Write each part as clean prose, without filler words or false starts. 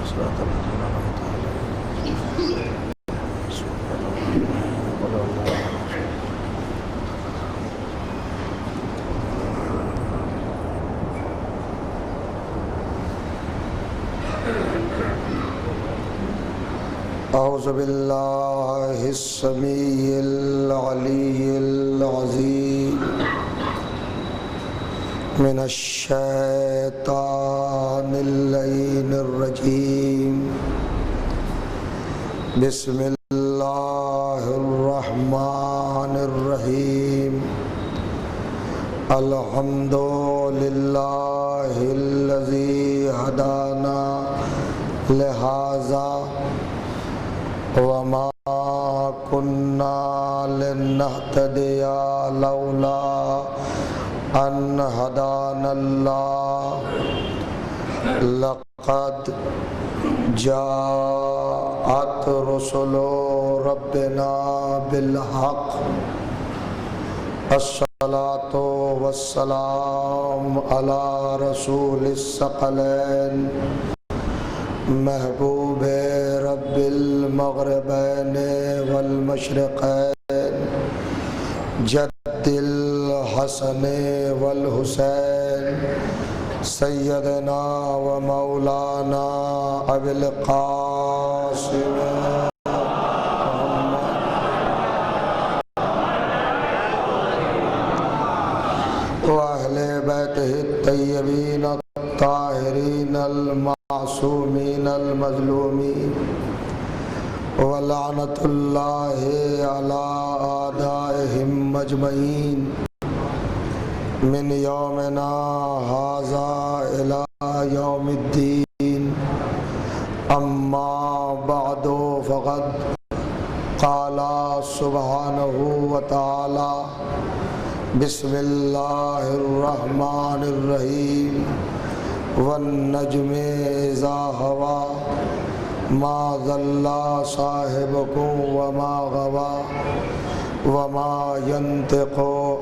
صراط الذين أنعمت عليهم أعوذ بالله السميع العلي العظيم من الشيطان اللعين الرجيم بسم الله الرحمن الرحيم الحمد لله الذي هدانا لهذا وما كنا لنهتدي لولا أن هدانا الله لقد جاءت رسل ربنا بالحق الصلاة والسلام على رسول الثقلين محبوب رب المغربین والمشرقین جد الحسن والحسین سیدنا و مولانا ابی القاسم و اہل بیتہ الطیبین الطاہرین المعصومین المظلومین ولعنت اللہ علی اعدائہم مجمعین من یومنا ھذا الی یوم الدین اما بعد فقد قال سبحانہ وتعالی بسم اللہ الرحمن الرحیم والنجم اذا هوى ما ضل صاحبكم وما غوى وما ينطق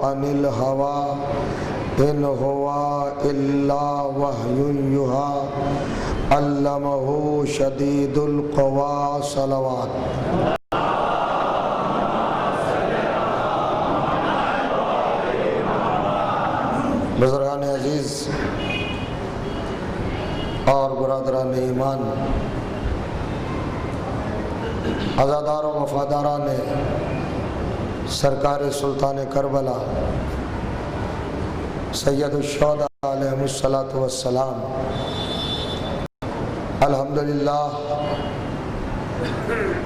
عن الهوى إن هو إلا وحي يوحى علمه شديد القوى صلوات بزرگان عزیز اور برادران ایمان، عزادار و وفاداران سرکار سلطان کربلا سید الشہداء علیہ السلام، الحمدللہ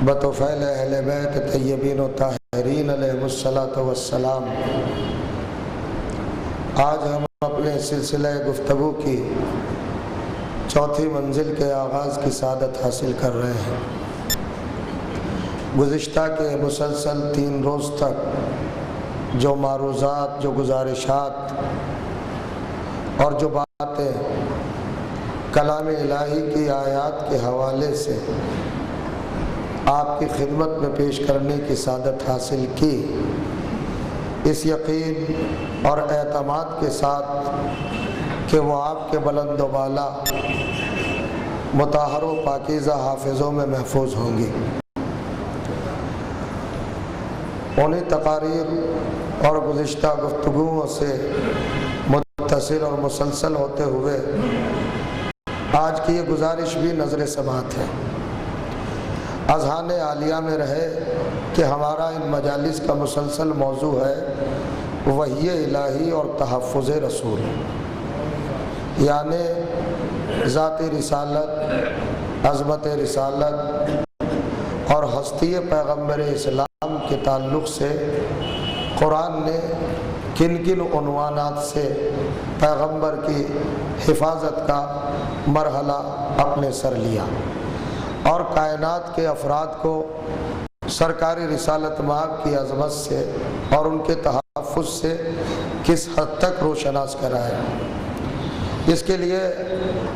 بطفیل اہل بیت طیبین و طاہرین علیہ السلام، آج ہم اپنے سلسلہ گفتگو کی چوتھی منزل کے آغاز کی سعادت حاصل کر رہے ہیں۔ گزشتہ کے مسلسل 3 روز تک جو معروضات، جو گزارشات اور جو باتیں کلام الہی کی آیات کے حوالے سے آپ کی خدمت میں پیش کرنے کی سعادت حاصل کی، اس یقین اور اعتماد کے ساتھ کہ وہ آپ کے بلند و بالا مطہر و پاکیزہ حافظوں میں محفوظ ہوں گی۔ انہی تقاریر اور گزشتہ گفتگوؤں سے متصل اور مسلسل ہوتے ہوئے آج کی یہ گزارش بھی نظر سماعت ہے، اذہان عالیہ میں رہے کہ ہمارا ان مجالس کا مسلسل موضوع ہے وحی الہی اور تحفظ رسول، یعنی ذات رسالت، عظمت رسالت اور ہستی پیغمبر اسلام کے تعلق سے قرآن نے کن کن عنوانات سے پیغمبر کی حفاظت کا مرحلہ اپنے سر لیا، اور کائنات کے افراد کو سرکاری رسالت مآب کی عظمت سے اور ان کے تحفظ سے کس حد تک روشناس کرایا۔ اس کے لیے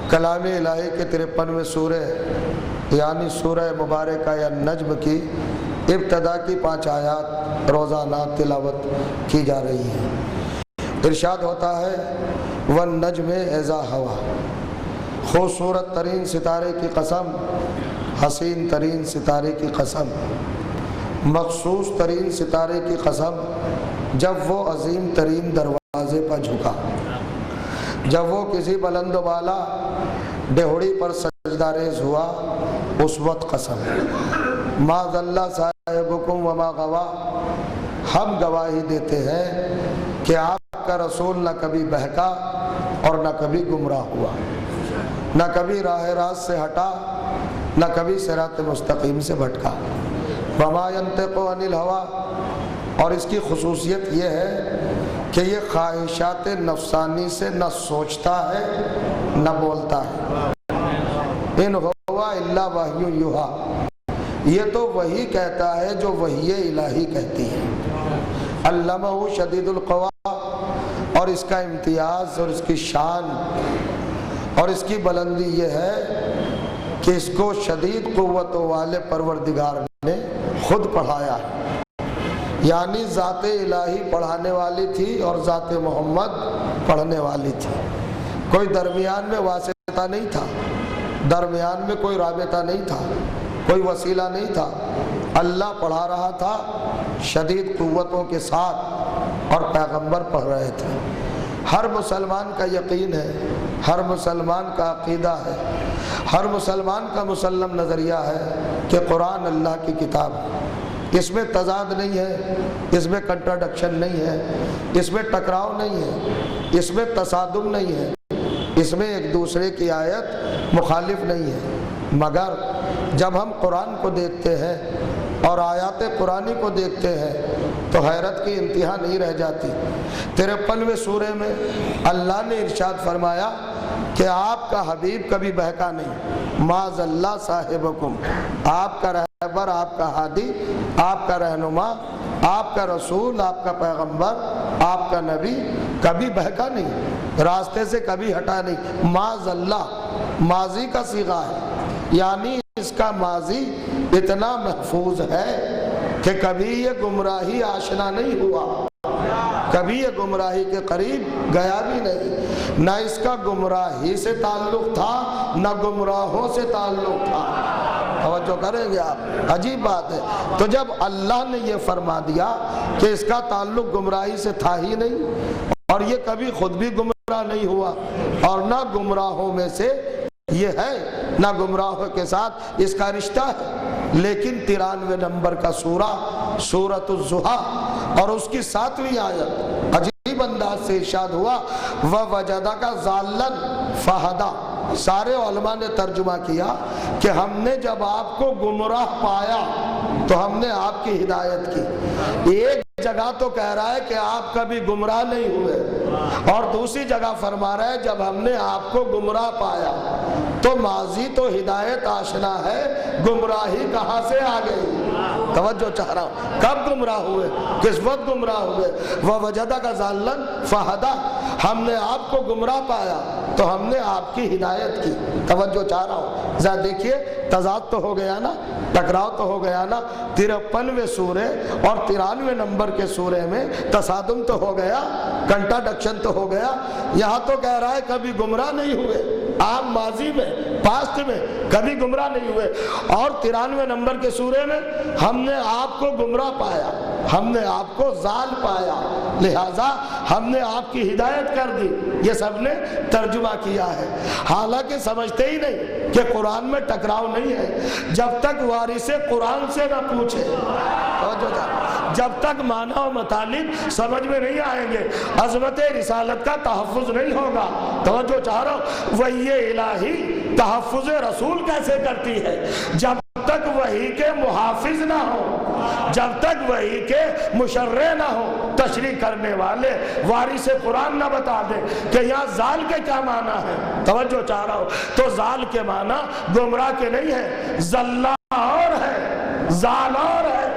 کلام الہی کے 53ویں سورہ یعنی سورہ مبارکہ یا نجم کی ابتدا کی 5 آیات روزانہ تلاوت کی جا رہی ہیں۔ ارشاد ہوتا ہے وَالنَّجْمِ إِذَا هَوَى، خوبصورت ترین ستارے کی قسم، حسین ترین ستارے کی قسم، مخصوص ترین ستارے کی قسم، جب وہ عظیم ترین دروازے پر جھکا، جب وہ کسی بلند و بالا ڈہوڑی پر سجدہ ریز ہوا، اس وقت قسم۔ ما ضل صاحبکم وما غوا، ہم گواہی دیتے ہیں کہ آپ کا رسول نہ کبھی بہکا اور نہ کبھی گمراہ ہوا، نہ کبھی راہ راست سے ہٹا، نہ کبھی صراط مستقیم سے بھٹکا۔ وما ينطق عن الهوى، اور اس کی خصوصیت یہ ہے کہ یہ خواہشات نفسانی سے نہ سوچتا ہے نہ بولتا ہے۔ ان هو الا وحی یوحی، یہ تو وہی کہتا ہے جو وحی الہی کہتی ہے۔ علمہ شدید القویٰ، اور اس کا امتیاز اور اس کی شان اور اس کی بلندی یہ ہے کہ اس کو شدید قوت والے پروردگار نے خود پڑھایا ہے، یعنی ذات الہی پڑھانے والی تھی اور ذات محمد پڑھنے والی تھی۔ کوئی درمیان میں واسطہ نہیں تھا، درمیان میں کوئی رابطہ نہیں تھا، کوئی وسیلہ نہیں تھا۔ اللہ پڑھا رہا تھا شدید قوتوں کے ساتھ اور پیغمبر پڑھ رہے تھے۔ ہر مسلمان کا یقین ہے، ہر مسلمان کا عقیدہ ہے، ہر مسلمان کا مسلم نظریہ ہے کہ قرآن اللہ کی کتاب ہے۔ اس میں تضاد نہیں ہے، اس میں کنٹراڈکشن نہیں ہے، اس میں ٹکراؤ نہیں ہے، اس میں تصادم نہیں ہے، اس میں ایک دوسرے کی آیت مخالف نہیں ہے۔ مگر جب ہم قرآن کو دیکھتے ہیں اور آیات قرآنی کو دیکھتے ہیں تو حیرت کی انتہا نہیں رہ جاتی۔ 53ویں سورے میں اللہ نے ارشاد فرمایا کہ آپ کا حبیب کبھی بہکا نہیں، ما ضل صاحبکم، آپ کا رہبر، آپ کا ہادی، آپ کا رہنما، آپ کا رسول، آپ کا پیغمبر، آپ کا نبی کبھی بہکا نہیں، راستے سے کبھی ہٹا نہیں۔ ما ضل ماضی کا صیغہ ہے، یعنی اس کا ماضی اتنا محفوظ ہے کہ کبھی یہ گمراہی آشنا نہیں ہوا، کبھی یہ گمراہی کے قریب گیا بھی نہیں، نہ اس کا گمراہی سے تعلق تھا نہ گمراہوں سے تعلق تھا۔ توجہ کریں گے آپ، عجیب بات ہے۔ تو جب اللہ نے یہ فرما دیا کہ اس کا تعلق گمراہی سے تھا ہی نہیں اور یہ کبھی خود بھی گمراہ نہیں ہوا اور نہ گمراہوں میں سے یہ ہے، نہ گمراہوں کے ساتھ اس کا رشتہ ہے، لیکن 93 نمبر کا سورہ سورۃ الضحیٰ اور اس کی 7ویں آیت عجیب انداز سے ارشاد ہوا وَوَجَدَكَ ضَالًّا فَهَدَىٰ۔ سارے علماء نے ترجمہ کیا کہ ہم نے جب آپ کو گمراہ پایا تو ہم نے آپ کی ہدایت کی۔ ایک جگہ تو کہہ رہا ہے کہ آپ کبھی گمراہ نہیں ہوئے اور دوسری جگہ فرما رہا ہے جب ہم نے آپ کو گمراہ پایا۔ تو ماضی تو ہدایت آشنا ہے، گمراہی کہاں سے آ گئی؟ توجہ چاہ رہا ہوں، کب گمراہ ہوئے، کس وقت گمراہ ہوئے؟ وَوَجَدَكَ ضَالًّا فَهَدَىٰ، ہم نے آپ کو گمراہ پایا تو ہم نے آپ کی ہدایت کی۔ توجہ چاہ رہا ہوں، ذرا دیکھیے تضاد تو ہو گیا نا، ٹکراؤ تو ہو گیا نا۔ 53ویں سورے اور 93 نمبر کے سورے میں تصادم تو ہو گیا، کنٹراڈکشن تو ہو گیا۔ یہاں تو کہہ رہا ہے کبھی گمراہ نہیں ہوئے، آپ ماضی میں، پاسٹ میں کبھی گمراہ نہیں ہوئے، اور 93 نمبر کے سورے میں ہم نے آپ کو گمراہ پایا، ہم نے آپ کو ضال پایا، لہٰذا ہم نے آپ کی ہدایت کر دی۔ یہ سب نے ترجمہ کیا ہے، حالانکہ سمجھتے ہی نہیں کہ قرآن میں ٹکراؤ نہیں ہے۔ جب تک وارث قرآن سے نہ پوچھے، جب تک معنی و مطالب سمجھ میں نہیں آئیں گے، عظمت رسالت کا تحفظ نہیں ہوگا۔ توجہ چاہ رہا ہوں، وحی الہی تحفظ رسول کیسے کرتی ہے؟ جب تک وحی کے محافظ نہ ہو، جب تک وحی کے مشرع نہ ہو، تشریح کرنے والے وارث قرآن نہ بتا دے کہ یہاں ضال کے کیا معنی ہے۔ توجہ چاہ رہا ہوں، تو ضال کے معنی گمراہ کے نہیں ہے، ضلع اور ہے، ضال اور ہے۔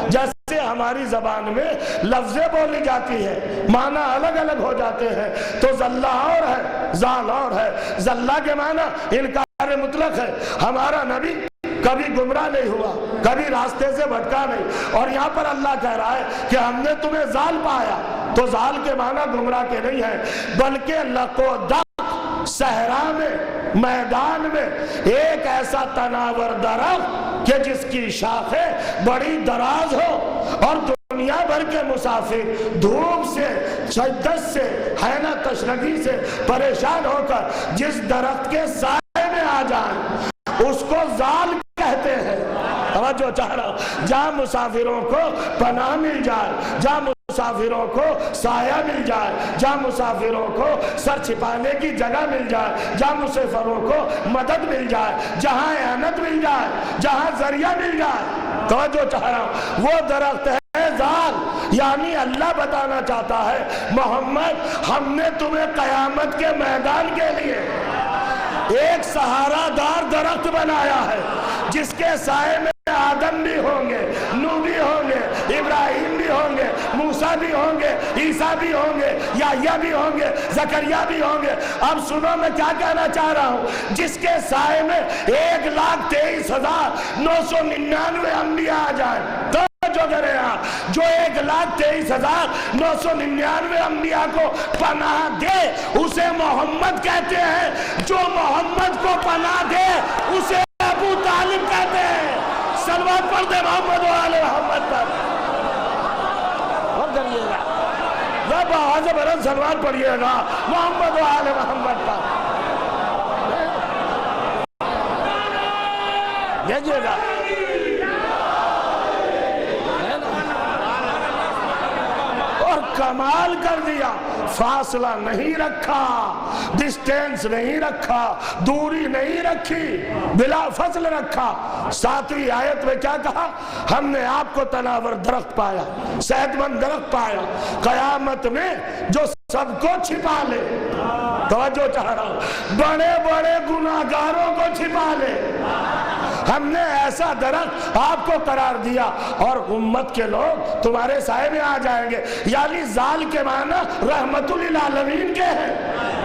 جیسے ہماری زبان میں لفظیں بولی جاتی ہے، معنی الگ الگ ہو جاتے ہیں، تو ضلع اور ہے، ضال اور ہے۔ ضلع کے معنی انکار مطلق ہے، ہمارا نبی کبھی گمراہ نہیں ہوا، کبھی راستے سے بھٹکا نہیں، اور یہاں پر اللہ کہہ رہا ہے کہ ہم نے تمہیں ضال پایا، تو ضال کے معنی گمراہ کے نہیں ہے، بلکہ لقودق صحرا میں میدان میں ایک ایسا تناور درخت کہ جس کی شاخیں بڑی دراز ہو اور دنیا بھر کے مسافر دھوپ سے، شدت سے، حینا تشنگی سے پریشان ہو کر جس درخت کے سائے میں آ جائیں اس کو زال کہتے ہیں۔ توجہ چاہ رہا ہوں، جہاں مسافروں کو پناہ مل جائے، جہاں مسافروں کو سایہ مل جائے، جہاں مسافروں کو سر چھپانے کی جگہ مل جائے، جہاں مسافروں کو مدد مل جائے، جہاں اعانت مل جائے، جہاں ذریعہ مل جائے، توجہ چاہ رہا ہوں، وہ درخت ہے زال۔ یعنی اللہ بتانا چاہتا ہے محمد ہم نے تمہیں قیامت کے میدان کے لیے ایک سہارا دار درخت بنایا ہے جس کے سائے میں آدم بھی ہوں گے، نوح بھی ہوں گے، ابراہیم بھی ہوں گے، موسیٰ بھی ہوں گے، عیسیٰ بھی ہوں گے، یحییٰ بھی ہوں گے، زکریا بھی ہوں گے۔ اب سنو میں کیا کہنا چاہ رہا ہوں، جس کے سائے میں 1,23,999 انبیاء آ جائیں، جو کرے جو 1,23,999 انبیاء کو پناہ دے اسے محمد کہتے ہیں، جو محمد کو پناہ دے اسے ابو طالب کہتے ہیں۔ صلوات پڑھ دے محمد و آل محمد پر، اور کریے گا جب آواز بلند صلوات پڑھیے گا محمد و آل محمد پر، دیکھیے گا اور کمال کر دیا، فاصلہ نہیں رکھا، ڈسٹینس نہیں رکھا، دوری نہیں رکھی، بلا فصل رکھا۔ 7ویں آیت میں کیا کہا؟ ہم نے آپ کو تناور درخت پایا، صحت مند درخت پایا، قیامت میں جو سب کو چھپا لے، توجہ چاہ رہا ہوں، بڑے بڑے گناہگاروں کو چھپا لے، ہم نے ایسا درخت آپ کو قرار دیا اور امت کے لوگ تمہارے سائے میں آ جائیں گے۔ یعنی زال کے معنی رحمت للعالمین کے ہیں،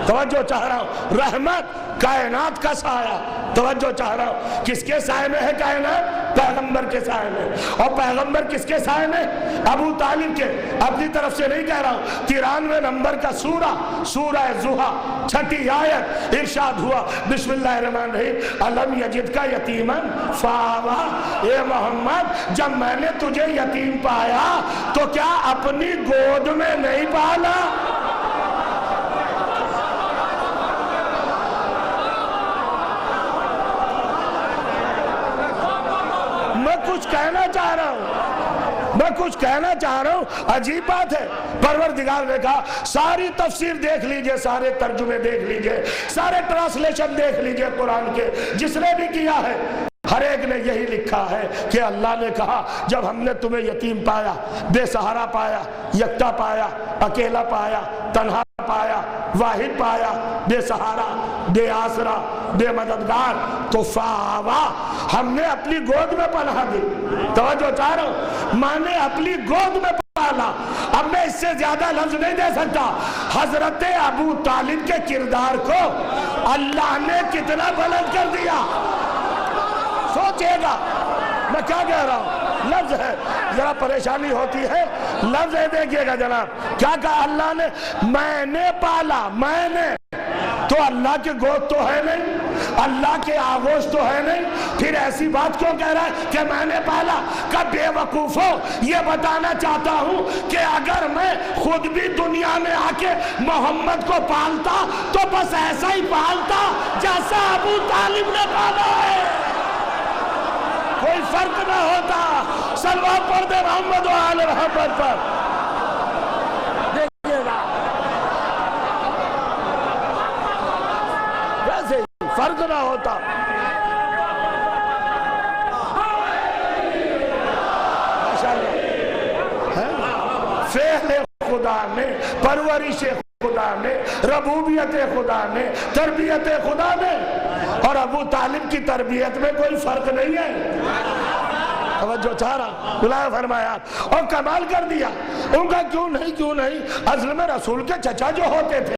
توجہ چاہ رہا ہوں، رحمت کائنات کا سایہ، توجہ چاہ رہا ہوں، کس کے سائے میں ہے کائنات؟ پیغمبر کے سائے میں، اور پیغمبر کس کے سائے میں؟ ابو طالب کے۔ اپنی طرف سے نہیں کہہ رہا ہوں، 93 نمبر کا سورہ ضحیٰ 6 آیت ارشاد ہوا، بسم اللہ الرحمن الرحیم، الم یجد کا یتیمن فآویٰ، اے محمد جب میں نے تجھے یتیم پایا تو کیا اپنی گود میں نہیں پالا؟ میں کچھ کہنا چاہ رہا ہوں، عجیب بات ہے، پروردگار نے کہا ساری تفسیر دیکھ لیجئے، سارے ترجمے دیکھ لیجئے، سارے ٹرانسلیشن دیکھ لیجئے قرآن کے، جس نے بھی کیا ہے ہر ایک نے یہی لکھا ہے کہ اللہ نے کہا جب ہم نے تمہیں یتیم پایا، بے سہارا پایا، یکتا پایا، اکیلا پایا، تنہا پایا، واحد پایا، بے سہارا، بے آسرا، بے مددگار، تو فآویٰ، ہم نے اپنی گود میں پناہ دی۔ توجہ چاہ رہا ہوں، ماں نے اپنی گود میں پالا۔ اب میں اس سے زیادہ لفظ نہیں دے سکتا۔ حضرت ابو طالب کے کردار کو اللہ نے کتنا بلند کر دیا، سوچئے گا میں کیا کہہ رہا ہوں، لفظ ہے، ذرا پریشانی ہوتی ہے، لفظ ہے، دیکھئے گا جناب، کیا کہا اللہ نے؟ میں نے پالا، میں نے، تو اللہ کے گود تو ہے نہیں، اللہ کے آغوش تو ہے نہیں، پھر ایسی بات کیوں کہہ رہا ہے کہ میں نے پالا؟ کہ بے وقوفو، یہ بتانا چاہتا ہوں کہ اگر میں خود بھی دنیا میں آ کے محمد کو پالتا تو بس ایسا ہی پالتا جیسا ابو طالب نے پالا ہے، کوئی فرق نہ ہوتا۔ صلوات پڑھ دے محمد و آل محمد پر، دیکھئے گا ویسے فرق نہ ہوتا۔ فعل خدا میں، پرورش خدا میں، ربوبیت خدا میں، تربیت خدا میں، اور ابو طالب کی تربیت میں کوئی فرق نہیں ہے۔ توجہ چاہ رہا، بلایا فرمایا اور کمال کر دیا۔ ان کا کیوں نہیں، اصل میں رسول کے چچا جو ہوتے تھے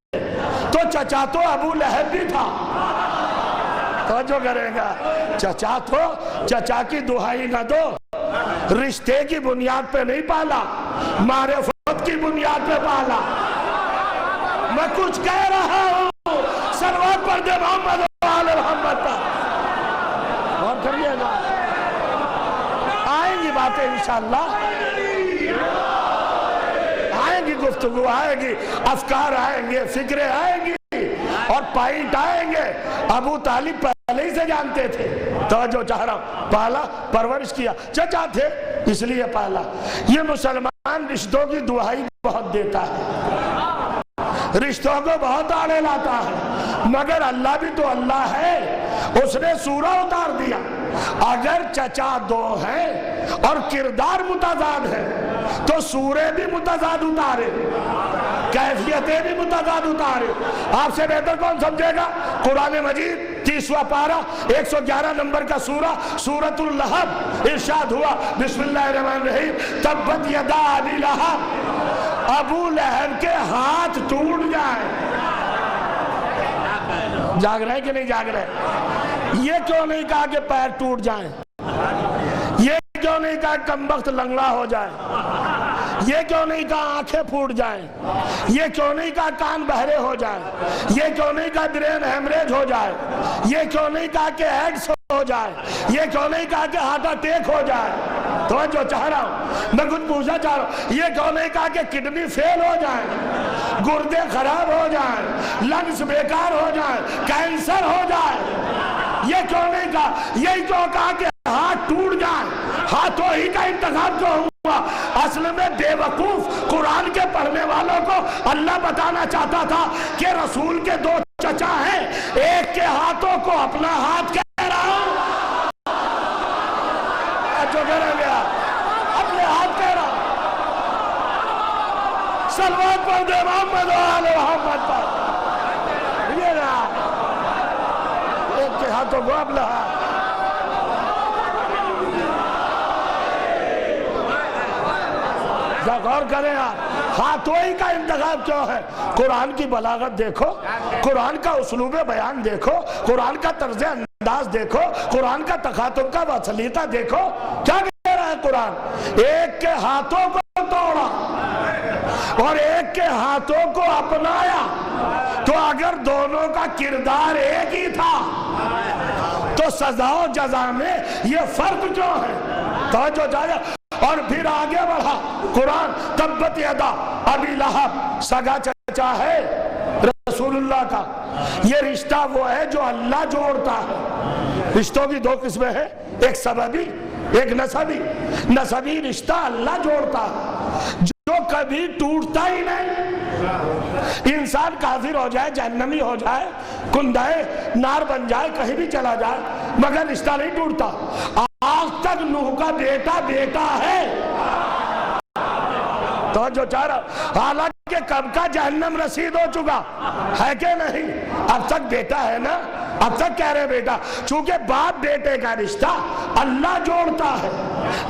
تو چچا تو ابو لہب بھی تھا، توجہ کرے گا، چچا تو، چچا کی دہائی نہ دو، رشتے کی بنیاد پہ نہیں پالا، معرفت کی بنیاد پہ پالا۔ میں کچھ کہہ رہا ہوں، صلوات پڑھ دے محمد و آل آل محمد پر غور کریے گا، آئیں گی باتیں انشاءاللہ، آئیں گی گفتگو آئیں گی، افکار آئیں گے، فکریں آئیں گی اور پوائنٹ آئیں گے۔ ابو طالب پہلے ہی سے جانتے تھے، توجہ چاہ رہا ہوں، پالا پرورش کیا، چچا تھے اس لیے پالا۔ یہ مسلمان رشتوں کی دعائی بہت دیتا ہے، رشتوں کو بہت آڑے لاتا ہے، مگر اللہ بھی تو اللہ ہے، اس نے سورہ اتار دیا۔ اگر چچا دو ہیں اور کردار متضاد ہے تو سورے بھی متضاد اتارے، کیفیتیں بھی متضاد اتارے۔ آپ سے بہتر کون سمجھے گا؟ قرآن مجید 30واں پارہ 111 نمبر کا سورہ سورۃ اللہب، ارشاد ہوا بسم اللہ الرحمن الرحیم تبت یدا ابی لہب، ابو لہب کے ہاتھ ٹوٹ جائیں۔ جاگ رہے کہ نہیں جاگ رہے؟ یہ کیوں نہیں کہا کہ پیر ٹوٹ جائیں؟ یہ کیوں نہیں کہا کمبخت لنگڑا ہو جائے؟ یہ کیوں نہیں کہا آنکھیں پھوٹ جائیں؟ یہ کیوں نہیں کہا کان بہرے ہو جائیں؟ یہ کیوں نہیں کہا برین ہیمریج ہو جائے؟ یہ کیوں نہیں کہا کہ ایڈس ہو جائے؟ یہ کیوں نہیں کہا کہ ہارٹ اٹیک ہو جائے؟ تو جو چاہ رہا ہوں میں کچھ پوچھنا چاہ رہا ہوں، یہ کیوں نہیں کہا کہ کڈنی فیل ہو جائیں، گردے خراب ہو جائیں، لنگز بیکار ہو جائیں، کینسر ہو جائے؟ یہ کیوں نہیں کہا؟ یہی کیوں کہا کہ ہاتھ ٹوٹ جائیں؟ ہاتھوں ہی کا انتخاب کیوں ہوا؟ اصل میں بے وقوف قرآن کے پڑھنے والوں کو اللہ بتانا چاہتا تھا کہ رسول کے دو چچا ہیں، ایک کے ہاتھوں کو اپنا ہاتھ کہہ رہا ہوں، جو کہہ گیا اپنے ہاتھ کہہ رہا ہوں، صلوات پڑھ دے محمد و آل محمد پر، یہ رہا ایک کے ہاتھوں کو اپنا ہاتھ۔ غور کریں آپ، ہاتھوں ہی کا انتخاب کیوں ہے؟ قرآن کی بلاغت دیکھو، قرآن کا اسلوب بیان دیکھو، قرآن کا طرز انداز دیکھو، قرآن کا تخاطب کا سلیقہ دیکھو، کیا کہہ رہا ہے قرآن؟ ایک کے ہاتھوں کو توڑا اور ایک کے ہاتھوں کو اپنایا، تو اگر دونوں کا کردار ایک ہی تھا تو سزا و جزا میں یہ فرق کیوں ہے؟ توجہ جائے۔ اور پھر آگے بڑھا قرآن، تبت یدا ابی لہب، سگا چچا ہے رسول اللہ کا۔ یہ رشتہ وہ ہے جو اللہ جوڑتا ہے۔ رشتوں کی دو قسمیں ہیں، ایک سببی ایک نسبی۔ نسبی رشتہ اللہ جوڑتا ہے جو کبھی ٹوٹتا ہی نہیں۔ انسان کافر ہو جائے، جہنمی ہو جائے، کندائے نار بن جائے، کہیں بھی چلا جائے، مگر رشتہ نہیں ٹوٹتا۔ آج تک نوح کا بیٹا بیٹا ہے، تو جو چاہ رہا، حالانکہ کب کا جہنم رسید ہو چکا ہے کہ نہیں، اب تک بیٹا ہے نا، اب تک کہہ رہے بیٹا، چونکہ باپ بیٹے کا رشتہ اللہ جوڑتا ہے،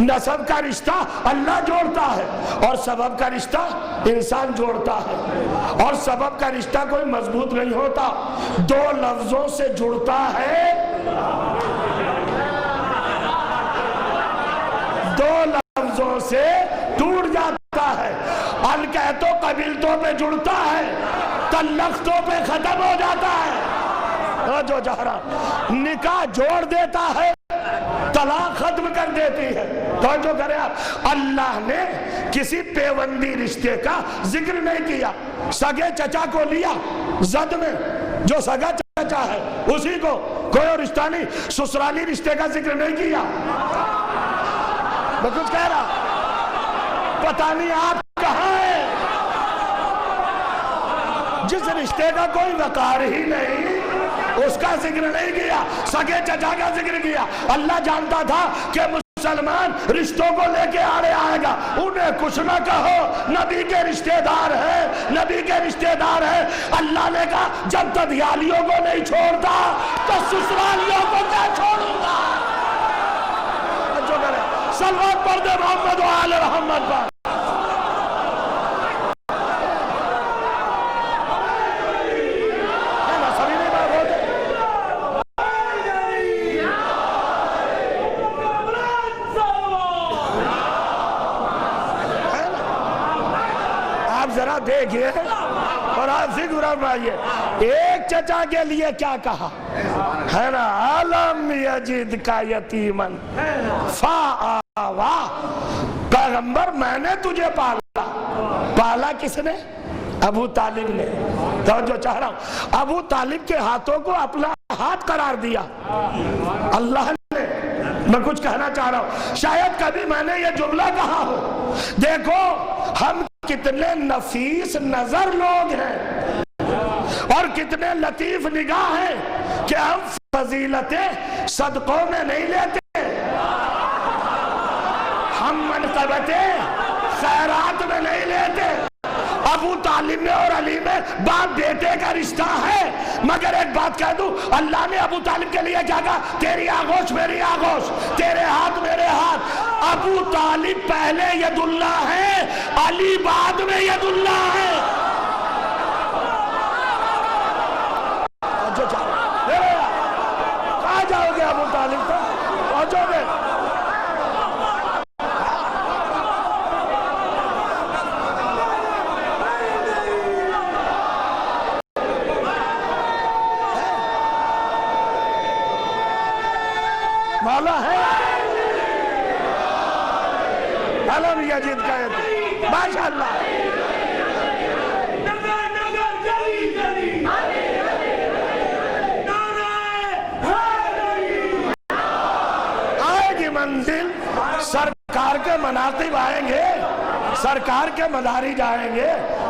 نسب کا رشتہ اللہ جوڑتا ہے، اور سبب کا رشتہ انسان جوڑتا ہے، اور سبب کا رشتہ کوئی مضبوط نہیں ہوتا، دو لفظوں سے جڑتا ہے، دو لفظوں سے ٹوٹ جاتا ہے۔ الکہتوں قبیلتوں پہ جڑتا ہے، تلختوں پہ ختم ہو جاتا ہے۔ جو جہرا نکاح جوڑ دیتا ہے، طلاق ختم کر دیتی ہے۔ تو جو کرے آپ، اللہ نے کسی پیوندی رشتے کا ذکر نہیں کیا، سگے چچا کو لیا زد میں، جو سگا چچا ہے اسی کو، کوئی اور رشتہ نہیں، سسرالی رشتے کا ذکر نہیں کیا۔ میں کچھ کہہ رہا، پتہ نہیں آپ کہاں ہیں، جس رشتے کا کوئی وقار ہی نہیں اس کا ذکر نہیں کیا، سگے چچا کا ذکر کیا۔ اللہ جانتا تھا کہ مسلمان رشتوں کو لے کے آڑے آئے گا، انہیں کچھ نہ کہو، نبی کے رشتہ دار ہیں، نبی کے رشتہ دار ہیں۔ اللہ نے کہا جب تدیالیوں کو نہیں چھوڑتا تو سسرالیوں کو کیا چھوڑوں گا؟ صلوات پڑھ دے محمد و آل محمد پر۔ آپ ذرا دیکھئے اور آپ فکر فرمائیے، ایک ایک چچا کے لیے کیا کہا ہے نا، علم یجد کا یتیمن فآوا، پیغمبر میں نے تجھے پالا، پالا کس نے؟ ابو طالب نے۔ توجہ چاہ رہا ہوں، ابو طالب کے ہاتھوں کو اپنا ہاتھ قرار دیا اللہ نے۔ میں کچھ کہنا چاہ رہا ہوں، شاید کبھی میں نے یہ جملہ کہا ہو، دیکھو ہم کتنے نفیس نظر لوگ ہیں اور کتنے لطیف نگاہ ہیں کہ ہم فضیلتیں صدقوں میں نہیں لیتے، ہم منقبتیں خیرات میں نہیں لیتے۔ ابو طالب میں اور علی میں باپ بیٹے کا رشتہ ہے، مگر ایک بات کہہ دوں، اللہ نے ابو طالب کے لیے کیا کہا؟ تیری آغوش میری آغوش، تیرے ہاتھ میرے ہاتھ۔ ابو طالب پہلے ید اللہ ہے، علی بعد میں ید اللہ ہے۔ کہاں جاؤ گے ابو طالب کو؟ پہنچو گے؟ مولا ہے علم یجد کا یتیم، ماشاءاللہ۔ آئے گی منزل، سرکار کے مناقب آئیں گے، سرکار کے مداری جائیں گے،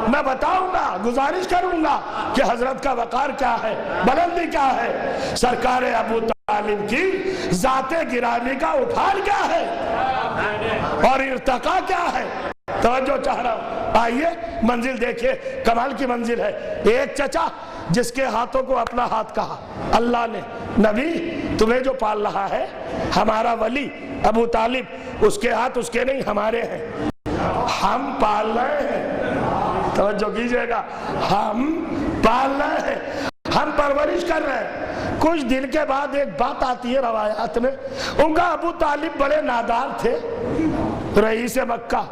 میں بتاؤں گا، گزارش کروں گا کہ حضرت کا وقار کیا ہے، بلندی کیا ہے، سرکار ابو طالب کی ذات گرامی کا اٹھان کیا ہے اور ارتقا کیا ہے۔ توجہ چاہ رہا ہوں، آئیے منزل دیکھیے، کمال کی منزل ہے۔ ایک چچا جس کے ہاتھوں کو اپنا ہاتھ کہا اللہ نے، نبی تمہیں جو پال رہا ہے ہمارا ولی ابو طالب، اس کے ہاتھ اس کے نہیں ہمارے ہیں، ہم پال رہے ہیں۔ توجہ کیجئے گا، ہم پال رہے ہیں، ہم پرورش کر رہے ہیں۔ کچھ دن کے بعد ایک بات آتی ہے روایات میں، ان کا ابو طالب بڑے نادار تھے، رئیس مکہ،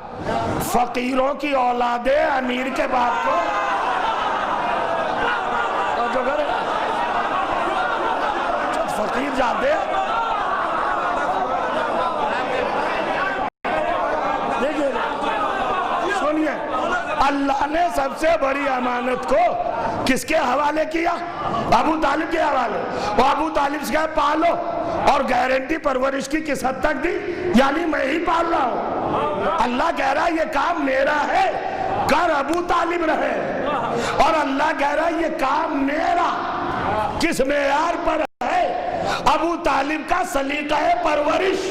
فقیروں کی اولاد امیر کے باپ کو جو کرے فقیر جاتے دیکھئے، سنیے، اللہ نے سب سے بڑی امانت کو کس کے حوالے کیا؟ ابو طالب کے حوالے۔ وہ ابو طالب سے کہا پالو، اور گارنٹی پرورش کی کس حد تک دی؟ یعنی میں ہی پال رہا ہوں، اللہ کہہ رہا ہے یہ کام میرا ہے، کر ابو طالب رہے، اور اللہ کہہ رہا ہے یہ کام میرا، کس معیار پر ہے؟ ابو طالب کا سلیقہ پرورش۔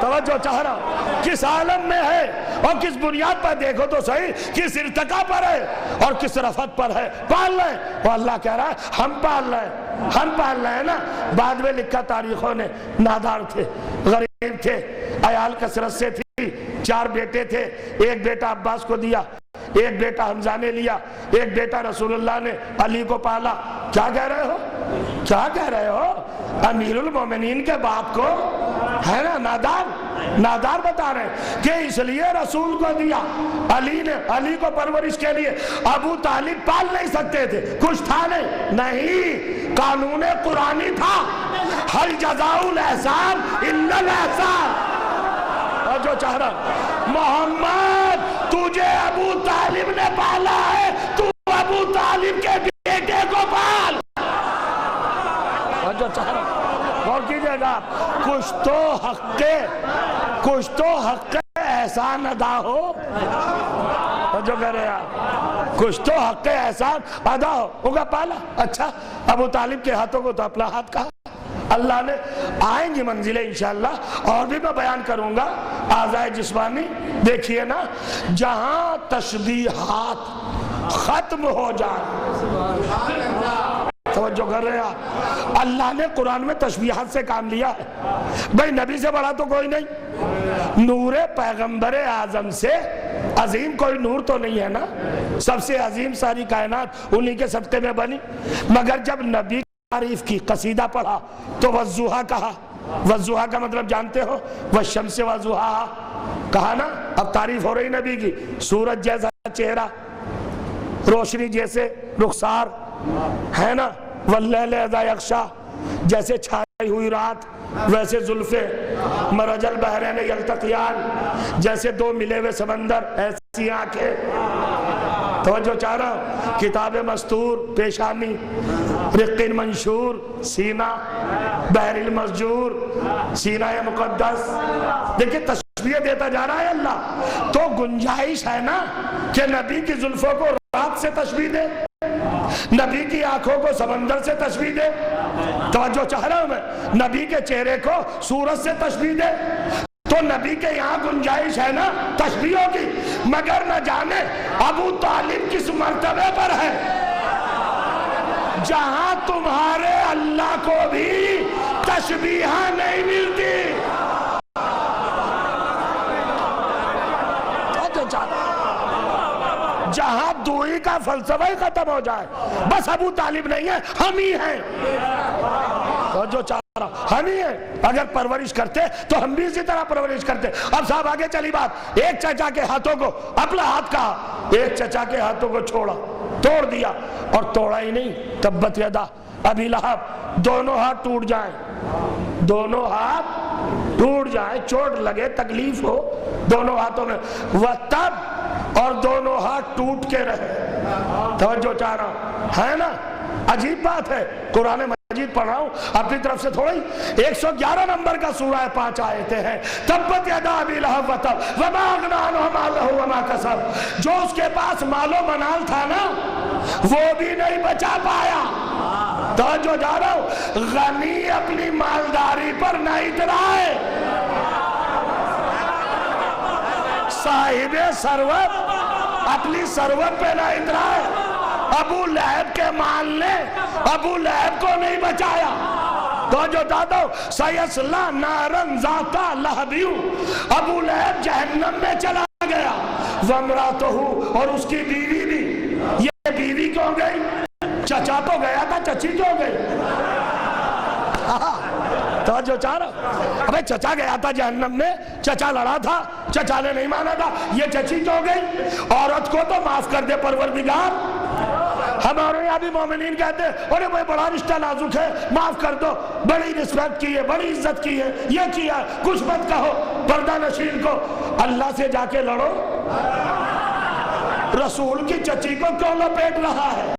توجہ چاہ رہا ہوں، کس عالم میں ہے اور کس بنیاد پر، دیکھو تو صحیح، کس ارتقا پر ہے اور کس رفعت پر ہے، پال رہے ہیں۔ وہ اللہ کہہ رہا ہے ہم پال رہے ہیں، ہم پال رہے ہیں نا۔ بعد میں لکھا تاریخوں نے، نادار تھے، غریب تھے، عیال کثرت سے تھی، 4 بیٹے تھے، ایک بیٹا عباس کو دیا، ایک بیٹا حمزہ نے لیا، ایک بیٹا رسول اللہ نے علی کو پالا۔ کیا کہہ رہے ہو؟ کیا کہہ رہے ہو؟ امیر المومنین کے باپ کو ہے نا نادار بتا رہے ہیں کہ اس لیے رسول کو دیا، علی نے، علی کو پرورش کے لیے۔ ابو طالب پال نہیں سکتے تھے، کچھ تھا نہیں، قانون قرآنی تھا، ہل جزاء الاحسان الا الاحسان۔ اور جو چاہ رہا محمد تجھے ابو طالب نے پالا ہے، تو ابو طالب کے بیٹے کو پال۔ اور جو چاہ رہا غور کیجئے گا، کچھ تو حق احسان ادا ہو، اور جو کہہ رہے آپ کچھ تو حق احسان ادا ہوگا، پالا۔ اچھا، ابو طالب کے ہاتھوں کو تو اپنا ہاتھ کہا اللہ نے۔ آئیں گی منزلیں انشاءاللہ، اور بھی میں بیان کروں گا اعضائے جسمانی۔ دیکھیے نا، جہاں تشبیہات ختم ہو جائیں، توجہ کر رہے ہیں، اللہ نے قرآن میں تشبیہات سے کام لیا ہے۔ بھئی نبی سے بڑا تو کوئی نہیں، نور پیغمبر اعظم سے عظیم کوئی نور تو نہیں ہے نا، سب سے عظیم ساری کائنات انہی کے صدقے میں بنی۔ مگر جب نبی تعریف کی، قصیدہ پڑھا تو والضحیٰ کہا۔ والضحیٰ کا مطلب جانتے ہو؟ والشمس وضحیٰ کہا نا۔ اب تعریف ہو رہی نبی کی، سورج جیسا چہرہ، روشنی جیسے رخسار، ہے نا، واللیل اذا یغشا، جیسے چھائی ہوئی رات ویسے زلفیں، مرج البحرین یلتقیان، جیسے دو ملے ہوئے سمندر ایسی آنکھیں. توجہ چاہ رہا ہوں. کتاب مستور پیشانی، رق منشور سینہ، بحر المسجور سینہ مقدس. دیکھیں تشبیہ دیتا جا رہا ہے اللہ. تو گنجائش ہے نا کہ نبی کی زلفوں کو رات سے تشبیہ دے، نبی کی آنکھوں کو سمندر سے تشبیہ دے. توجہ چاہ رہا ہوں میں. نبی کے چہرے کو سورج سے تشبیہ دے. تو نبی کے یہاں گنجائش ہے نا تشبیہوں کی، مگر نہ جانے ابو طالب کس مرتبے پر ہے جہاں تمہارے اللہ کو بھی تشبیہ نہیں ملتی. جہاں دوئی کا فلسفہ ہی ختم ہو جائے، بس ابو طالب نہیں ہے، ہم ہی ہیں. جو چاہ رہا ہم ہی ہیں. اگر پرورش کرتے تو ہم بھی اسی طرح پرورش کرتے. اب صاحب آگے چلی بات. ایک چچا کے ہاتھوں کو اپنا ہاتھ کہا، ایک چچا کے ہاتھوں کو چھوڑا، توڑ دیا. اور توڑا ہی نہیں، تبت یدا ابی لہب، دونوں ہاتھ ٹوٹ جائیں، دونوں ہاتھ ٹوٹ جائیں، چوٹ لگے، تکلیف ہو دونوں ہاتھوں میں، وَتَب، اور دونوں ہاتھ ٹوٹ کے رہے. توجہ چاہ رہا ہوں، ہے نا عجیب بات ہے. قرآن مجید پڑھ رہا ہوں اپنی طرف سے تھوڑی. 111 نمبر کا سورہ ہے، 5 آیتیں ہیں. تبت یدا ابی لہب وتب وما اغنی عنہ مالہ وما کسب. جو اس کے پاس مال و منال تھا نا وہ بھی نہیں بچا پایا. توجہ جا رہا ہوں. غنی اپنی مالداری پر نہ اترائے، صاحب ثروت اپنی ثروت پہ نہ اترائے. ابو لہب کے مال نے ابو لہب کو نہیں بچایا. تو جو دادا سیصلی نارا ذات لہب، ابو لہب جہنم میں چلا گیا. وامرأتہ، اور اس کی بیوی بھی. یہ بیوی کیوں گئی؟ چچا تو گیا تھا، چچی کیوں گئی؟ تو جو چاہ رہا ابے چچا گیا تھا جہنم میں، چچا لڑا تھا، چچا نے نہیں مانا تھا، یہ چچی کیوں گئی؟ عورت کو تو معاف کر دے پروردگار. ہمارے یہاں بھی مومنین کہتے ہیں ارے بھائی بڑا رشتہ نازک ہے، معاف کر دو، بڑی رسپیکٹ کی ہے، بڑی عزت کی ہے، یہ کیا، کچھ مت کہو پردہ نشین کو. اللہ سے جا کے لڑو. رسول کی چچی کو کیوں لپیٹ رہا ہے؟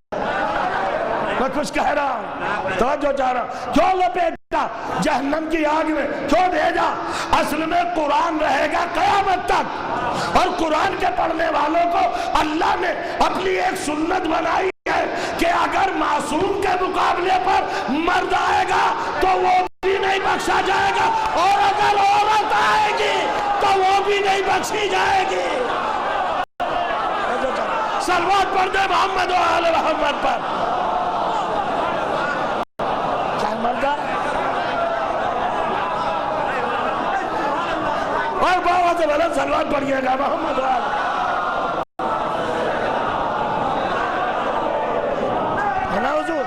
میں کچھ کہہ رہا ہوں، توجہ چاہ رہا ہوں. کیوں لپیٹا جہنم کی آگ میں؟ کیوں بھیجا؟ اصل میں قرآن رہے گا قیامت تک، اور قرآن کے پڑھنے والوں کو اللہ نے اپنی ایک سنت بنائی ہے کہ اگر معصوم کے مقابلے پر مرد آئے گا تو وہ بھی نہیں بخشا جائے گا، اور اگر عورت آئے گی تو وہ بھی نہیں بخشی جائے گی. صلوات پڑھ دے محمد و آل محمد پر. اور بہت سے بلند صلوات پڑھئے گا محمد و آل. ہے نا حضور؟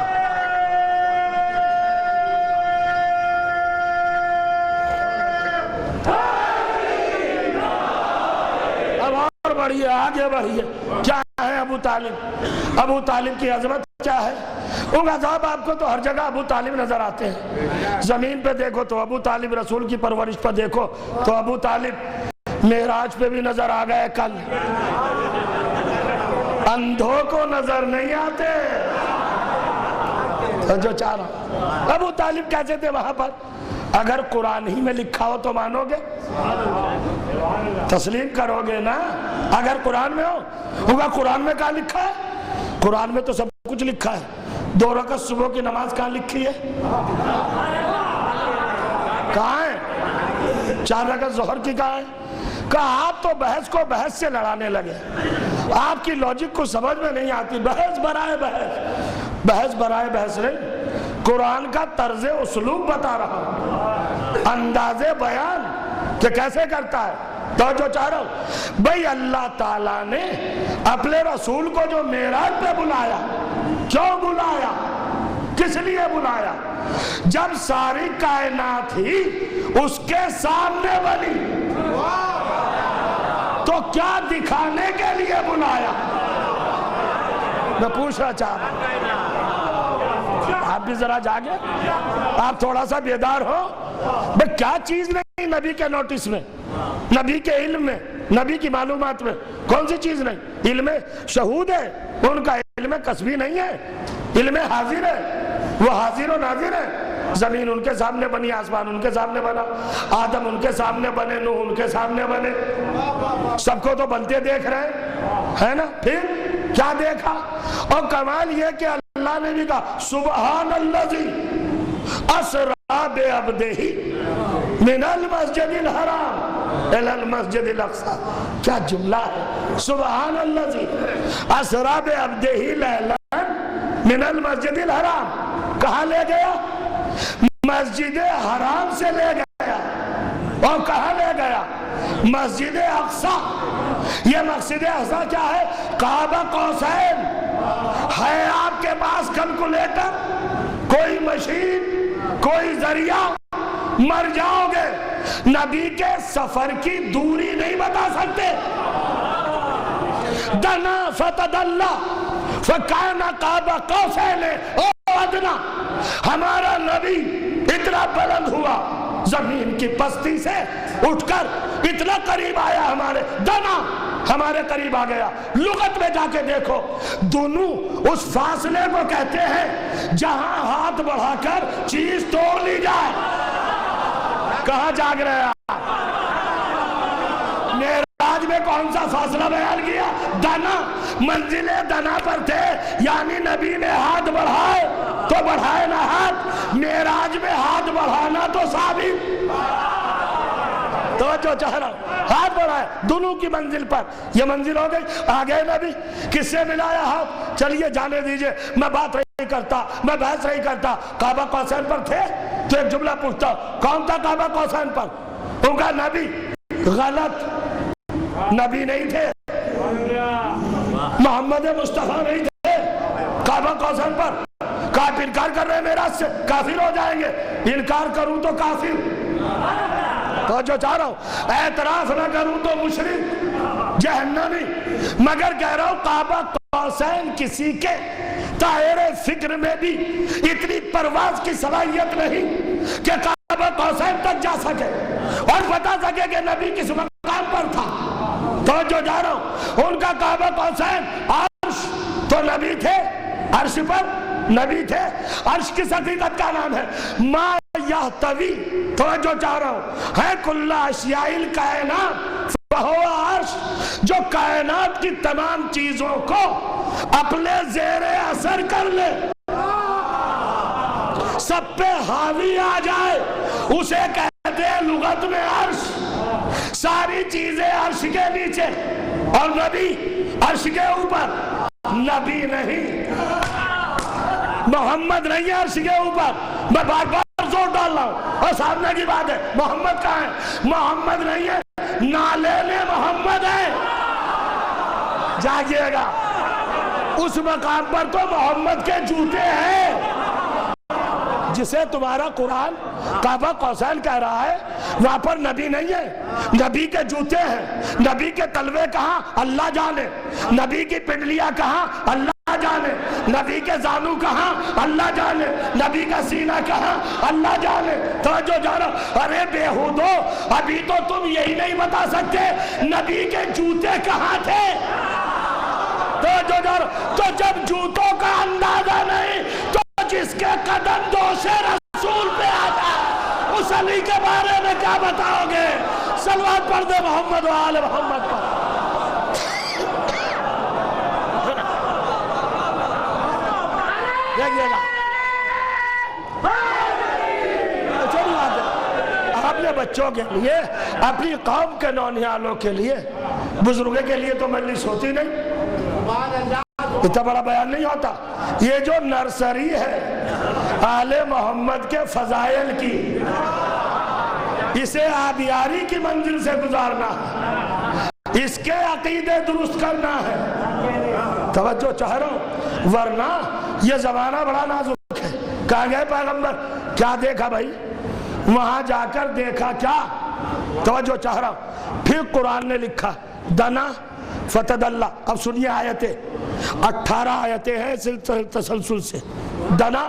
اب اور بڑھئے، آگے بڑھئے. کیا ہے ابو طالب؟ ابو طالب کی عظمت کیا ہے؟ ان عذاب آپ کو تو ہر جگہ ابو طالب نظر آتے ہیں. زمین پہ دیکھو تو ابو طالب، رسول کی پرورش پہ دیکھو تو ابو طالب. معراج پہ بھی نظر آ گئے کل. اندھوں کو نظر نہیں آتے. جو چاہ رہا ابو طالب کیسے تھے وہاں پر؟ اگر قرآن ہی میں لکھا ہو تو مانو گے، تسلیم کرو گے نا؟ اگر قرآن میں ہوگا. قرآن میں کہاں لکھا ہے؟ قرآن میں تو سب کچھ لکھا ہے. 2 رکعت صبح کی نماز کہاں لکھی ہے؟ کہاں ہے؟ 4 رکعت ظہر کی کہاں ہے؟ کہا آپ تو بحث کو بحث سے لڑانے لگے. آپ کی لاجک کو سمجھ میں نہیں آتی. بحث برائے بحث، بحث برائے بحث نہیں. قرآن کا طرز اسلوب بتا رہا، انداز بیان کہ کیسے کرتا ہے. تو جو چاہ رہا ہوں بھئی اللہ تعالیٰ نے اپنے رسول کو جو معراج پہ بلایا، کیوں بلایا؟ کس لیے بلایا؟ جب ساری کائنات ہی اس کے سامنے بنی تو کیا دکھانے کے لیے بلایا؟ میں پوچھنا چاہ رہا ہوں. آپ بھی ذرا جاگے، آپ تھوڑا سا بیدار ہو. بھئی کیا چیز نہیں نبی کے نوٹس میں، نبی کے علم میں، نبی کی معلومات میں؟ کون سی چیز نہیں؟ علم شہود ہے، ان کا علم کسبی نہیں ہے، علم حاضر ہے، وہ حاضر و ناظر ہے. زمین ان کے سامنے بنی، آسمان ان کے سامنے بنا، آدم ان کے سامنے بنے، نوح ان کے سامنے بنے، سب کو تو بنتے دیکھ رہے ہے نا. پھر کیا دیکھا؟ اور کمال یہ کہ اللہ نے بھی کہا سبحان الذی اسرا بعبدہ من المسجد الحرام الی المسجد الاقصی. کیا جملہ ہے! سبحان الذی اسرا بعبدہ لیلا من المسجد الحرام. کہاں لے گیا؟ مسجد حرام سے لے گیا. اور کہاں لے گیا؟ مسجد اقصی. یہ مسجد اقصی کیا ہے؟ کعبہ قوسین ہے. آپ کے پاس کیلکولیٹر، کوئی مشین، کوئی ذریعہ، مر جاؤ گے، نبی کے سفر کی دوری نہیں بتا سکتے. دنا فتدلا فکان قاب قوسین او ادنا. ہمارا نبی اتنا بلند ہوا، زمین کی پستی سے اٹھ کر اتنا قریب آیا، ہمارے دنا ہمارے قریب آ گیا. لغت میں جا کے دیکھو، دونوں اس فاصلے کو کہتے ہیں جہاں ہاتھ بڑھا کر چیز توڑ لی جائے. کہاں جاگ رہے ہیں؟ معراج میں کون سا فاصلہ بیان کیا؟ دنا. منزل دنا پر تھے، یعنی نبی نے ہاتھ بڑھائے تو بڑھائے نہ ہاتھ. معراج میں ہاتھ بڑھانا تو ثابت. توجہ چاہ رہا ہوں، ہاتھ بڑھائے دونوں کی منزل پر. یہ منزل ہو گئی. آگے نبی کس سے ملایا ہاتھ؟ چلیے جانے دیجئے، میں بات نہیں کرتا، میں بحث نہیں کرتا. کعبہ قوسین پر تھے تو ایک جملہ پوچھتا، کون تھا کعبہ قوسین پر؟ ان کا نبی. غلط، نبی نہیں تھے، محمد مصطفیٰ نہیں تھے. کعبہ قوسین پر آپ انکار کر رہے ہیں میراج سے، کافر ہو جائیں گے. انکار کروں تو کافر، تو جو چاہ رہا ہوں اعتراف نہ کروں تو مشرک جہنمی. مگر کہہ رہا ہوں کعبہ قوسین کسی کے دائرے فکر میں بھی اتنی پرواز کی صلاحیت نہیں کہ کعبہ قوسین تک جا سکے اور بتا سکے کہ نبی کس مقام پر تھا. تو جو جا رہا ہوں ان کا کعبہ قوسین. عرش تو نبی تھے، عرش پر نبی تھے. عرش کس حقیقت کا نام ہے؟ ما یحتوی. تو جو چاہ رہا ہوں ہے کل اشیاء الکائنات فہو عرش، جو کائنات کی تمام چیزوں کو اپنے زیر اثر کر لے، سب پہ حاوی آ جائے، اسے کہتے ہیں لغت میں عرش. ساری چیزیں عرش کے نیچے اور نبی عرش کے اوپر. نبی نہیں، محمد نہیں ہے عرش کے اوپر. میں بار بار زور ڈال رہا ہوں اور سامنے کی بات ہے. محمد کہاں ہے؟ محمد نہیں ہے، نالین محمد ہے. جاگیے گا، اس مقام پر تو محمد کے جوتے ہیں. جسے تمہارا قرآن کعبہ قوسین کہہ رہا ہے، وہاں پر نبی نہیں ہے، نبی کے جوتے ہیں. نبی کے تلوے کہاں؟ اللہ جانے. نبی کی پنڈلیاں کہاں؟ اللہ جانے. نبی کے زانو کہاں؟ اللہ جانے. نبی کا سینہ کہاں؟ اللہ جانے. توجہ جانا. ارے بےہودو، ابھی تو تم یہی نہیں بتا سکتے نبی کے جوتے کہاں تھے. توجہ جانا. تو جب جوتوں کا اندازہ نہیں تو جس کے قدم دوش رسول پہ آتا ہے اس علی کے بارے میں کیا بتاؤ گے؟ صلوات پڑھ دے محمد و آل محمد پر. دیکھئے گا اپنے بچوں کے لیے، اپنی قوم کے نونہالوں کے لیے، بزرگوں کے لیے تو مجلس ہوتی نہیں، اتنا بڑا بیان نہیں ہوتا. یہ جو نرسری ہے آل محمد کے فضائل کی، اسے آبیاری کی منزل سے گزارنا ہے، اس کے عقیدے درست کرنا ہے. توجہ چاہ رہا ہوں، ورنہ یہ زمانہ بڑا نازک ہے. کہاں گئے پیغمبر؟ کیا دیکھا بھائی؟ وہاں جا کر دیکھا کیا؟ توجہ چاہ رہا ہوں. پھر قرآن نے لکھا دنا فتدلا. اب سنیے آیتیں، 18 آیتیں ہیں تسلسل سے. دنا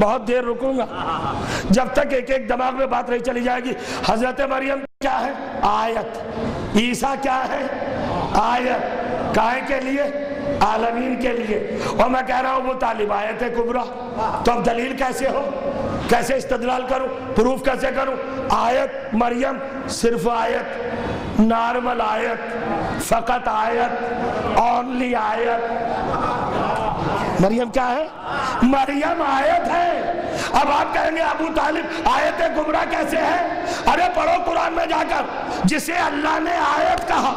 بہت دیر رکوں گا جب تک ایک ایک دماغ میں بات رہی چلی جائے گی. حضرت مریم کیا ہے؟ آیت. عیسیٰ کیا ہے؟ آیت. کائے کے لیے؟ عالمین کے لیے. اور میں کہہ رہا ہوں ابو طالب آیت کبریٰ. تو اب دلیل کیسے ہو؟ کیسے استدلال کروں؟ پروف کیسے کروں؟ آیت مریم صرف آیت، نارمل آیت، فقط آیت، اونلی آیت. مریم کیا ہے؟ مریم آیت ہے. اب آپ کہیں گے ابو طالب آیت کبریٰ کیسے ہے؟ ارے پڑھو قرآن میں جا کر. جسے اللہ نے آیت کہا،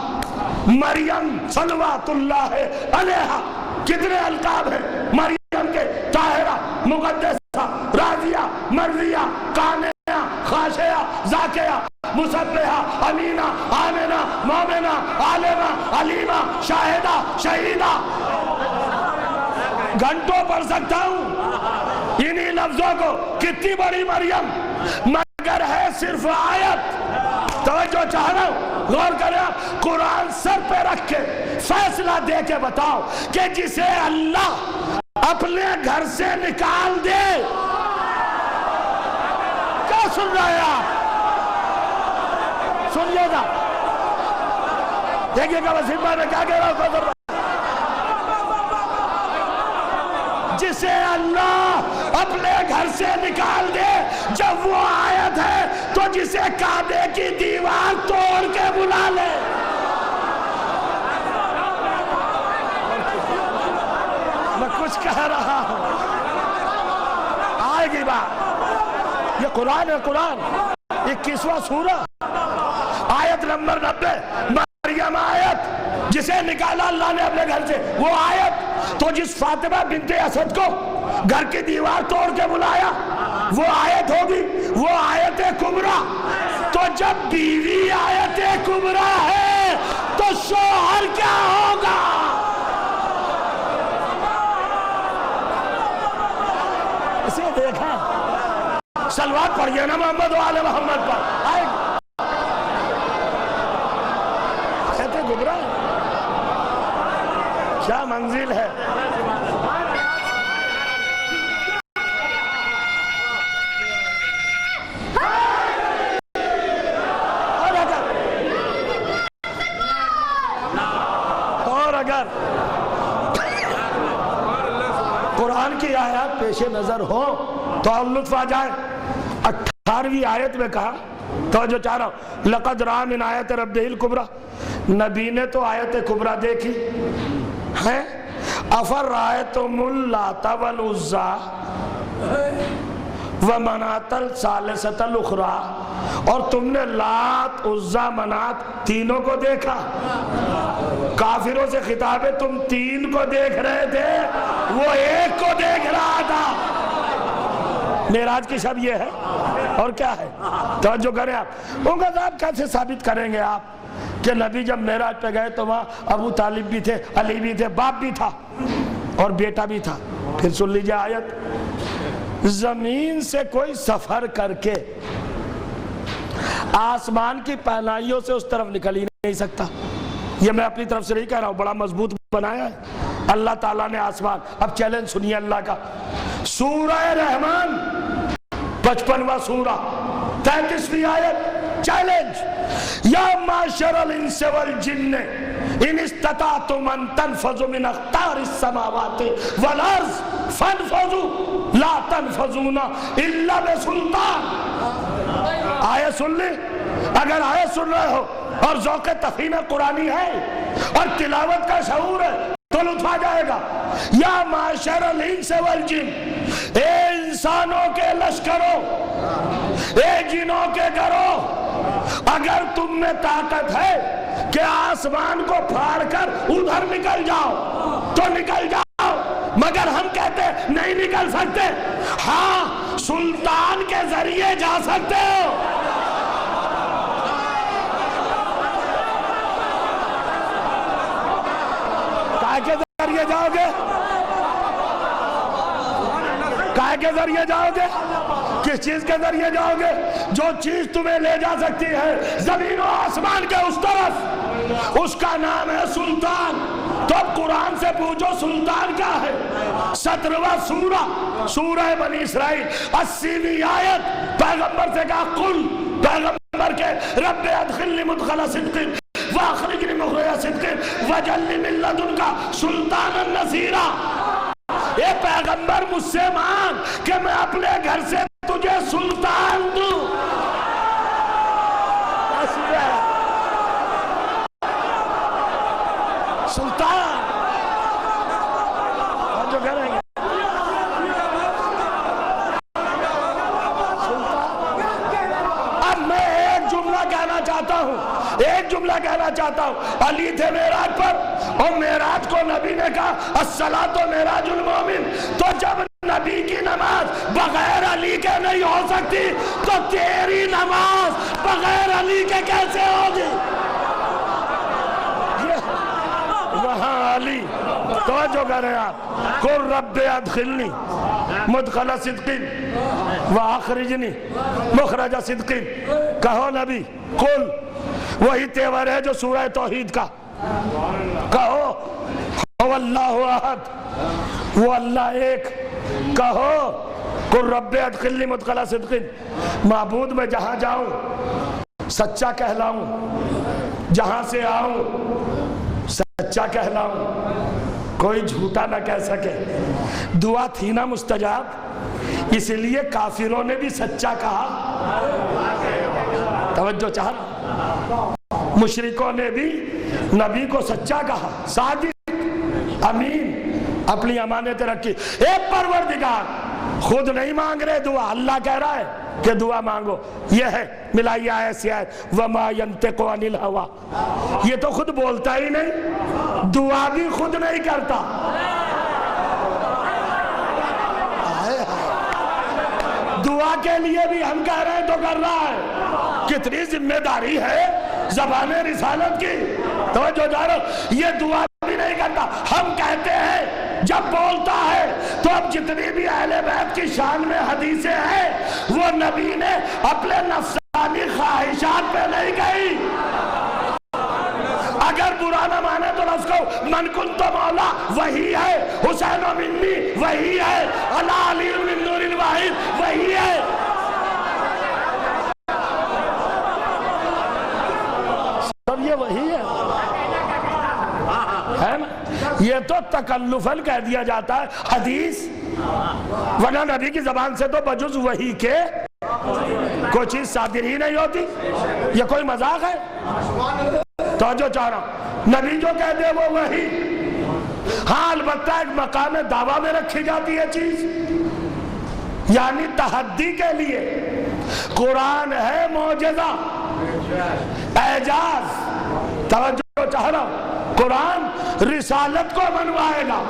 مریم صلوات اللہ علیہا، کتنے القاب ہیں مریم کے؟ طاہرہ، مقدسہ، راضیہ، مرضیہ، قانعہ، خاشعہ، ذاکیہ، مسبحہ، امینہ، آمنہ، مومنہ، عالمہ، علیمہ، شاہدہ، شہیدہ. گھنٹوں پڑھ سکتا ہوں انہی لفظوں کو. کتنی بڑی مریم، مگر ہے صرف آیت. توجہ چاہ رہا ہوں، غور کریں آپ. قرآن سر پہ رکھ کے فیصلہ دے کے بتاؤ کہ جسے اللہ اپنے گھر سے نکال دے. کیا سن رہے ہیں آپ؟ سنیے گا، دیکھیے گا وسیم بھائی میں کیا کہہ رہا ہوں. جسے اللہ اپنے گھر سے نکال دے، جب وہ آیت ہے تو جسے کعبے کی دیوار توڑ کے بلا لے. میں کچھ کہہ رہا ہوں، آئے گی بات. یہ قرآن ہے، قرآن 21واں سورہ، آیت نمبر 90. مریم آیت، جسے نکالا اللہ نے اپنے گھر سے، وہ آیت. تو جس فاطمہ بنت اسد کو گھر کی دیوار توڑ کے بلایا، وہ آیت ہوگی، وہ آیت کبریٰ. تو جب بیوی آیت کبریٰ ہے تو شوہر کیا ہوگا؟ اسے دیکھا، صلوات پڑھئے نا محمد و آل محمد پر. آیت کبریٰ کیا منزل ہے. اور اگر قرآن کی آیات پیش نظر ہو تو اور لطف آ جائے. 18ویں آیت میں کہا، توجہ چاہ رہا ہوں، لقد رأى من آیت ربہ الکبریٰ. نبی نے تو آیت کبریٰ دیکھی ہے. افرأیتم اللات والعزیٰ ومناۃ الثالثۃ الاخریٰ. اور تم نے لات، عزیٰ، منات تینوں کو دیکھا. کافروں سے خطاب ہے، تم تین کو دیکھ رہے تھے، وہ ایک کو دیکھ رہا تھا. معراج کی شب یہ ہے. اور کیا ہے؟ توجہ کریں آپ. ان کا آپ کیسے ثابت کریں گے آپ کہ نبی جب معراج پہ گئے تو وہاں ابو طالب بھی تھے، علی بھی تھے، باپ بھی تھا اور بیٹا بھی تھا. پھر سن لیجئے آیت. زمین سے کوئی سفر کر کے آسمان کی پہنائیوں سے اس طرف نکل ہی نہیں سکتا. یہ میں اپنی طرف سے نہیں کہہ رہا ہوں، بڑا مضبوط بنایا ہے اللہ تعالیٰ نے آسمان. اب چیلنج سنیے اللہ کا. سورہ رحمان 55واں سورہ 33ویں آیت. چیلنج. یا معشر الانس والجن ان استطعتم ان تنفذوا من اقطار السماوات والارض فانفذوا لا تنفذون الا بسلطان. آیت سن لی. اگر آیت سن رہے ہو اور ذوق تفہیم قرآنی ہے اور تلاوت کا شعور ہے تو لطف آ جائے گا. یا معشر الانس والجن، اے انسانوں کے لشکروں، اے جنوں کے گروہ، اگر تم میں طاقت ہے کہ آسمان کو پھاڑ کر ادھر نکل جاؤ تو نکل جاؤ، مگر ہم کہتے نہیں نکل سکتے. ہاں، سلطان کے ذریعے جا سکتے ہو. کائے کے ذریعے جاؤ گے؟ کائے کے ذریعے جاؤ گے؟ کس چیز کے ذریعے جاؤ گے؟ جو چیز تمہیں لے جا سکتی ہے زمین و آسمان کے اس طرف، اس کا نام ہے سلطان. تو اب قرآن سے پوچھو سلطان کیا ہے؟ 17واں سورہ سورہ بنی اسرائیل 80ویں آیت پیغمبر سے کہا قل، پیغمبر کے رب ادخلنی مدخل صدق واخرجنی مخرج صدق واجعلنی من لدنک سلطانا نصیرا۔ اے پیغمبر مجھ سے مانگ کہ میں اپنے گھر سے تجھے سلطان دوں۔ سلطان جو کریں گے اب میں ایک جملہ کہنا چاہتا ہوں، علی تھے معراج پر اور معراج کو نبی نے کہا الصلاۃ معراج المومن، تو جب نبی کی نماز بغیر علی کے نہیں ہو سکتی تو تیری نماز بغیر علی کے کیسے ہوگی؟ وہاں علی توجہ کریں آپ، قل رب ادخلنی مدخل صدق واخرجنی مخرج صدق، کہو نبی قل، وہی تیور ہے جو سورہ توحید کا، کہو هو اللہ احد، وہ اللہ ایک، کہو قل رب ادخلنی مدخل صدق، معبود میں جہاں جاؤں سچا کہلاؤں، جہاں سے آؤں سچا کہلاؤں، کوئی جھوٹا نہ کہہ سکے۔ دعا تھی نا مستجاب، اس لیے کافروں نے بھی سچا کہا، توجہ چاہا، مشرکوں نے بھی نبی کو سچا کہا، صادق امین، اپنی امانت رکھی۔ اے پروردگار، خود نہیں مانگ رہے دعا، اللہ کہہ رہا ہے کہ دعا مانگو، یہ ہے ملائی آیت سے آیت وَمَا يَنْتِقُ عَنِ الْهَوَىٰ، یہ تو خود بولتا ہی نہیں، دعا بھی خود نہیں کرتا۔ دعا کے لیے بھی ہم کہہ رہے ہیں تو کر رہا ہے، کتنی ذمہ داری ہے زبان رسالت کی، توجہ جارو، یہ دعا بھی نہیں کرتا، ہم کہتے ہیں جب بولتا ہے تو اب جتنی بھی اہل بیت کی شان میں حدیثیں ہیں وہ نبی نے اپنے نفسانی خواہشات پہ نہیں گئی۔ اگر برا نہ مانے تو لفظ کو من کنت مولا وہی ہے، حسین و منی وہی ہے، علی من نور الواحد وہی ہے۔ سب یہ وہی ہے نا، یہ تو تکلفاً کہہ دیا جاتا ہے حدیث، ورنہ نبی کی زبان سے تو بجز وحی کے کوئی چیز صادر ہی نہیں ہوتی، یہ کوئی مذاق ہے؟ توجہ چاہ رہا ہوں، نبی جو کہہ دے وہ وحی، ہاں البتہ ایک مقام دعویٰ میں رکھی جاتی ہے چیز، یعنی تحدی کے لیے قرآن ہے معجزہ اعجاز، توجہ چاہ رہا ہوں، قرآن رسالت کو منوائے گا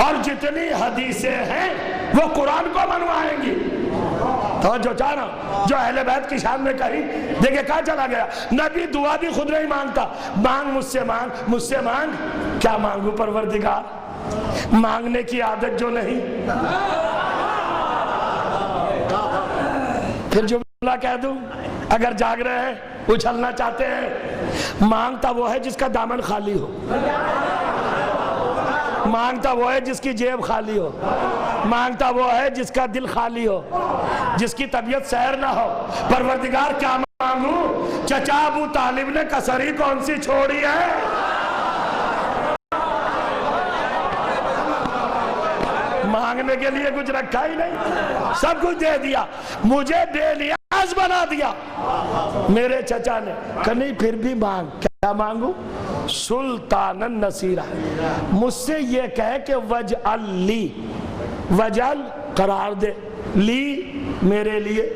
اور جتنی حدیثیں ہیں وہ قرآن کو منوائیں گی، توجہ چاہ رہا ہوں، جو اہل بیت کی شان میں کہی، دیکھیں کہاں چلا گیا، نبی دعا بھی خود نہیں مانگتا، مانگ مجھ سے مانگ، مجھ سے مانگ، کیا مانگو پروردگار، مانگنے کی عادت جو نہیں، پھر جملہ کہہ دوں، اگر جاگ رہے ہیں اچھلنا چاہتے ہیں، مانگتا وہ ہے جس کا دامن خالی ہو، مانگتا وہ ہے جس کی جیب خالی ہو، مانگتا وہ ہے جس کا دل خالی ہو، جس کی طبیعت سیر نہ ہو۔ پروردگار کیا مانگوں؟ چچا ابو طالب نے کسری کون سی چھوڑی ہے؟ مانگنے کے لیے کچھ رکھا ہی نہیں، سب کچھ دے دیا، مجھے بے نیاز بنا دیا میرے چچا نے، کہ نہیں پھر بھی مانگ، کیا مانگوں؟ سلطانا نصیرا، مجھ سے یہ کہے کہ وجعل لی، وجعل قرار دے، لی میرے لیے،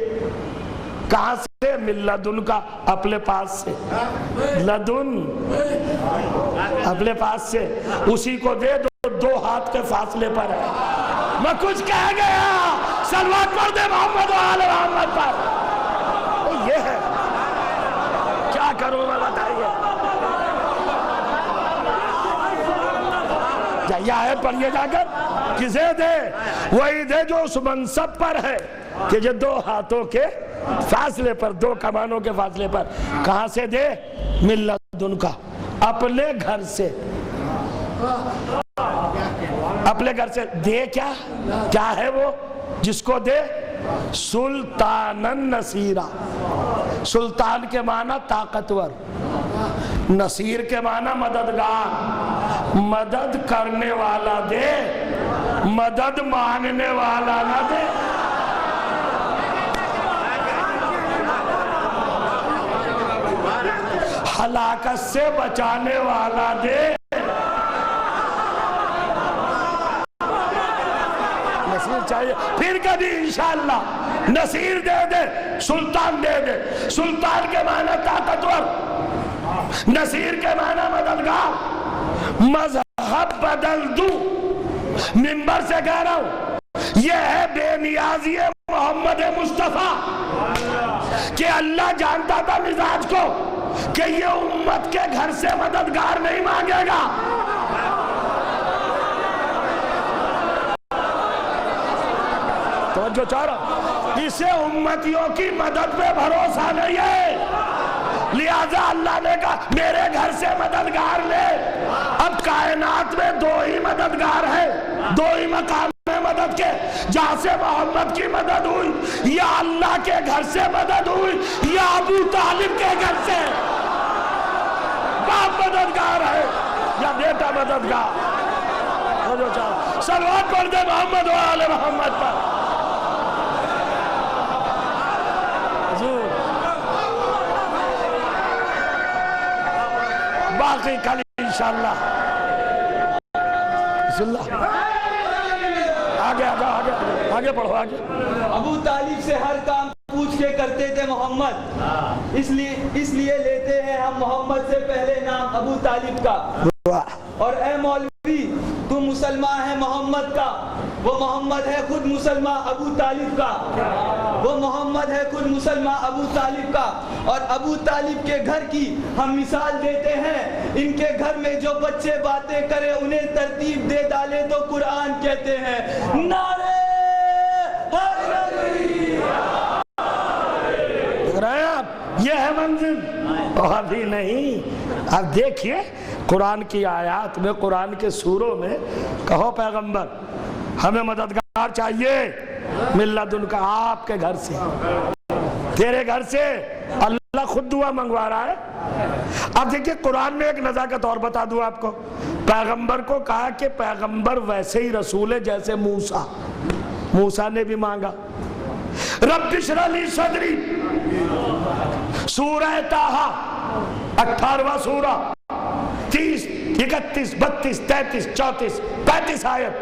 کہاں سے؟ من لدن کا، اپنے پاس سے، لدن اپنے پاس سے، اسی کو دے دو ہاتھ کے فاصلے پر ہے۔ میں کچھ کہہ گیا، صلوات پڑھ دے محمد و آل محمد پر، یہ ہے، کیا کروں میں بتائیے؟ یہ آیت پڑھیے جا کر، کسے دے؟ وہی دے جو اس منصب پر ہے کہ جو دو ہاتھوں کے فاصلے پر، دو کمانوں کے فاصلے پر، کہاں سے دے؟ من لدن کا، اپنے گھر سے، اپنے گھر سے دے کیا ہے وہ جس کو دے؟ سلطانن نصیرہ. سلطان کے معنی طاقتور، نصیر کے معنی مددگار. مدد کرنے والا دے، مدد مانگنے والا نہ دے. ہلاکت سے بچانے والا دے، نصیر چاہیے. پھر کبھی انشاءاللہ نصیر دے دے، سلطان دے دے. سلطان کے معنی طاقتور، نصیر کے معنی مددگار. مذہب بدل دوں، منبر سے کہہ رہا ہوں، یہ ہے بے نیازی محمد مصطفیٰ کہ اللہ جانتا تھا مزاج کو کہ یہ امت کے گھر سے مددگار نہیں مانگے گا. توجہ چاہ رہا، اسے امتیوں کی مدد پہ بھروسہ نہیں ہے، لہذا اللہ نے کہا میرے گھر سے مددگار لے. اب کائنات میں دو ہی مددگار ہیں، دو ہی مقام ہیں مدد کے. جہاں سے محمد کی مدد ہوئی یا اللہ کے گھر سے مدد ہوئی یا ابو طالب کے گھر سے. باپ مددگار ہے یا بیٹا مددگار. صلوات پڑھ دے محمد و آل محمد پر. باقی کل انشاءاللہ. بسم اللہ. آگے پڑھو آگے. ابو طالب سے ہر کام پوچھ کے کرتے تھے محمد، اس لیے لیتے ہیں ہم محمد سے پہلے نام ابو طالب کا. اور اے مولوی تو مسلمان ہے محمد کا، وہ محمد ہے خود مسلمان ابو طالب کا. وہ محمد ہے خود مسلمان ابو طالب کا. اور ابو طالب کے گھر کی ہم مثال دیتے ہیں. ان کے گھر میں جو بچے باتیں کرے انہیں ترتیب دے ڈالے تو قرآن کہتے ہیں نعرے حیدری. دیکھ رہے ہیں آپ، یہ ہے منزل. ابھی نہیں، اب دیکھیے قرآن کی آیات میں، قرآن کے سوروں میں. کہو پیغمبر ہمیں مددگار چاہیے ملت ان کا آپ کے گھر سے، تیرے گھر سے. اللہ خود دعا منگوا رہا ہے. اب دیکھیے قرآن میں ایک نزاکت اور بتا دوں آپ کو. پیغمبر کو کہا کہ پیغمبر ویسے ہی رسول ہے جیسے موسیٰ نے بھی مانگا. رب اشرح لی صدری، سورہ طٰہٰ 18واں سورہ، 30 31 32 33 34 35 آیت،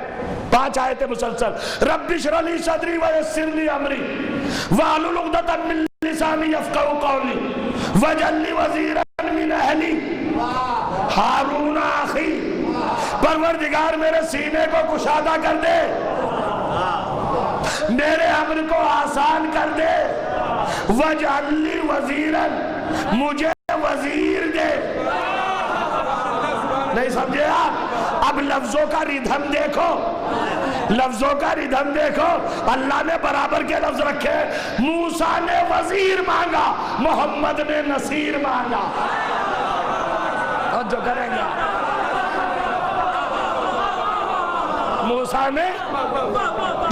5 آیتیں مسلسل. رب اشرح لی صدری ویسر لی امری واحلل عقدۃ من لسانی یفقہوا قولی واجعل لی وزیرا من اہلی ہارون اخی. پروردگار میرے سینے کو کشادہ کر دے، میرے امر کو آسان کر دے. واجعل لی وزیرا، مجھے وزیر دے. نہیں سمجھے آپ؟ اب لفظوں کا ردھم دیکھو، لفظوں کا ردھم دیکھو. اللہ نے برابر کے لفظ رکھے. موسیٰ نے وزیر مانگا، محمد نے نصیر مانگا. اور جو کریں گے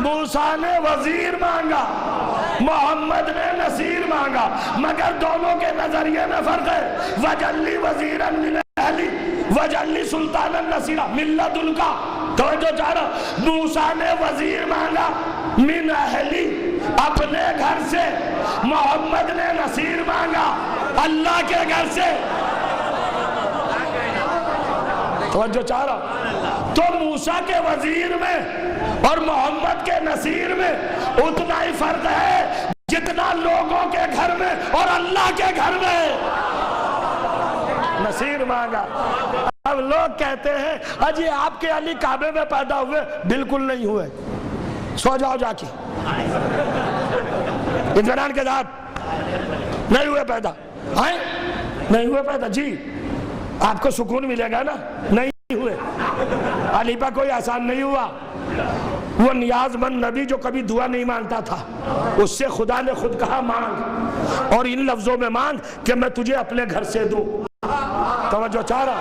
موسیٰ نے وزیر مانگا، محمد نے نصیر مانگا. مگر دونوں کے نظریے میں فرق ہے. وَجَعَلْ لِي وَزِيرًا مِنْ أَهْلِي وَجَعَلْ لِي سُلْطَانًا نَصِيرًا مِنْ لَدُنْكَ. توجہ چاہ رہا، موسیٰ نے وزیر مانگا من اہلی، اپنے گھر سے. محمد نے نصیر مانگا اللہ کے گھر سے. توجہ چاہ رہا. تو موسیٰ کے وزیر میں اور محمد کے نصیر میں اتنا ہی فرق ہے جتنا لوگوں کے گھر میں اور اللہ کے گھر میں. نصیر مانگا. اب لوگ کہتے ہیں اجی آپ کے علی کعبے میں پیدا ہوئے. بالکل نہیں ہوئے. سو جاؤ جا کے اطمینان کے ساتھ. نہیں ہوئے پیدا. نہیں ہوئے پیدا. جی آپ کو سکون ملے گا نا. نہیں ہوئے. علی پہ کوئی آسان نہیں ہوا. وہ نیاز مند نبی جو کبھی دعا نہیں مانگتا تھا، اس سے خدا نے خود کہا مانگ، اور ان لفظوں میں مانگ کہ میں تجھے اپنے گھر سے دوں. توجہ چاہ رہا.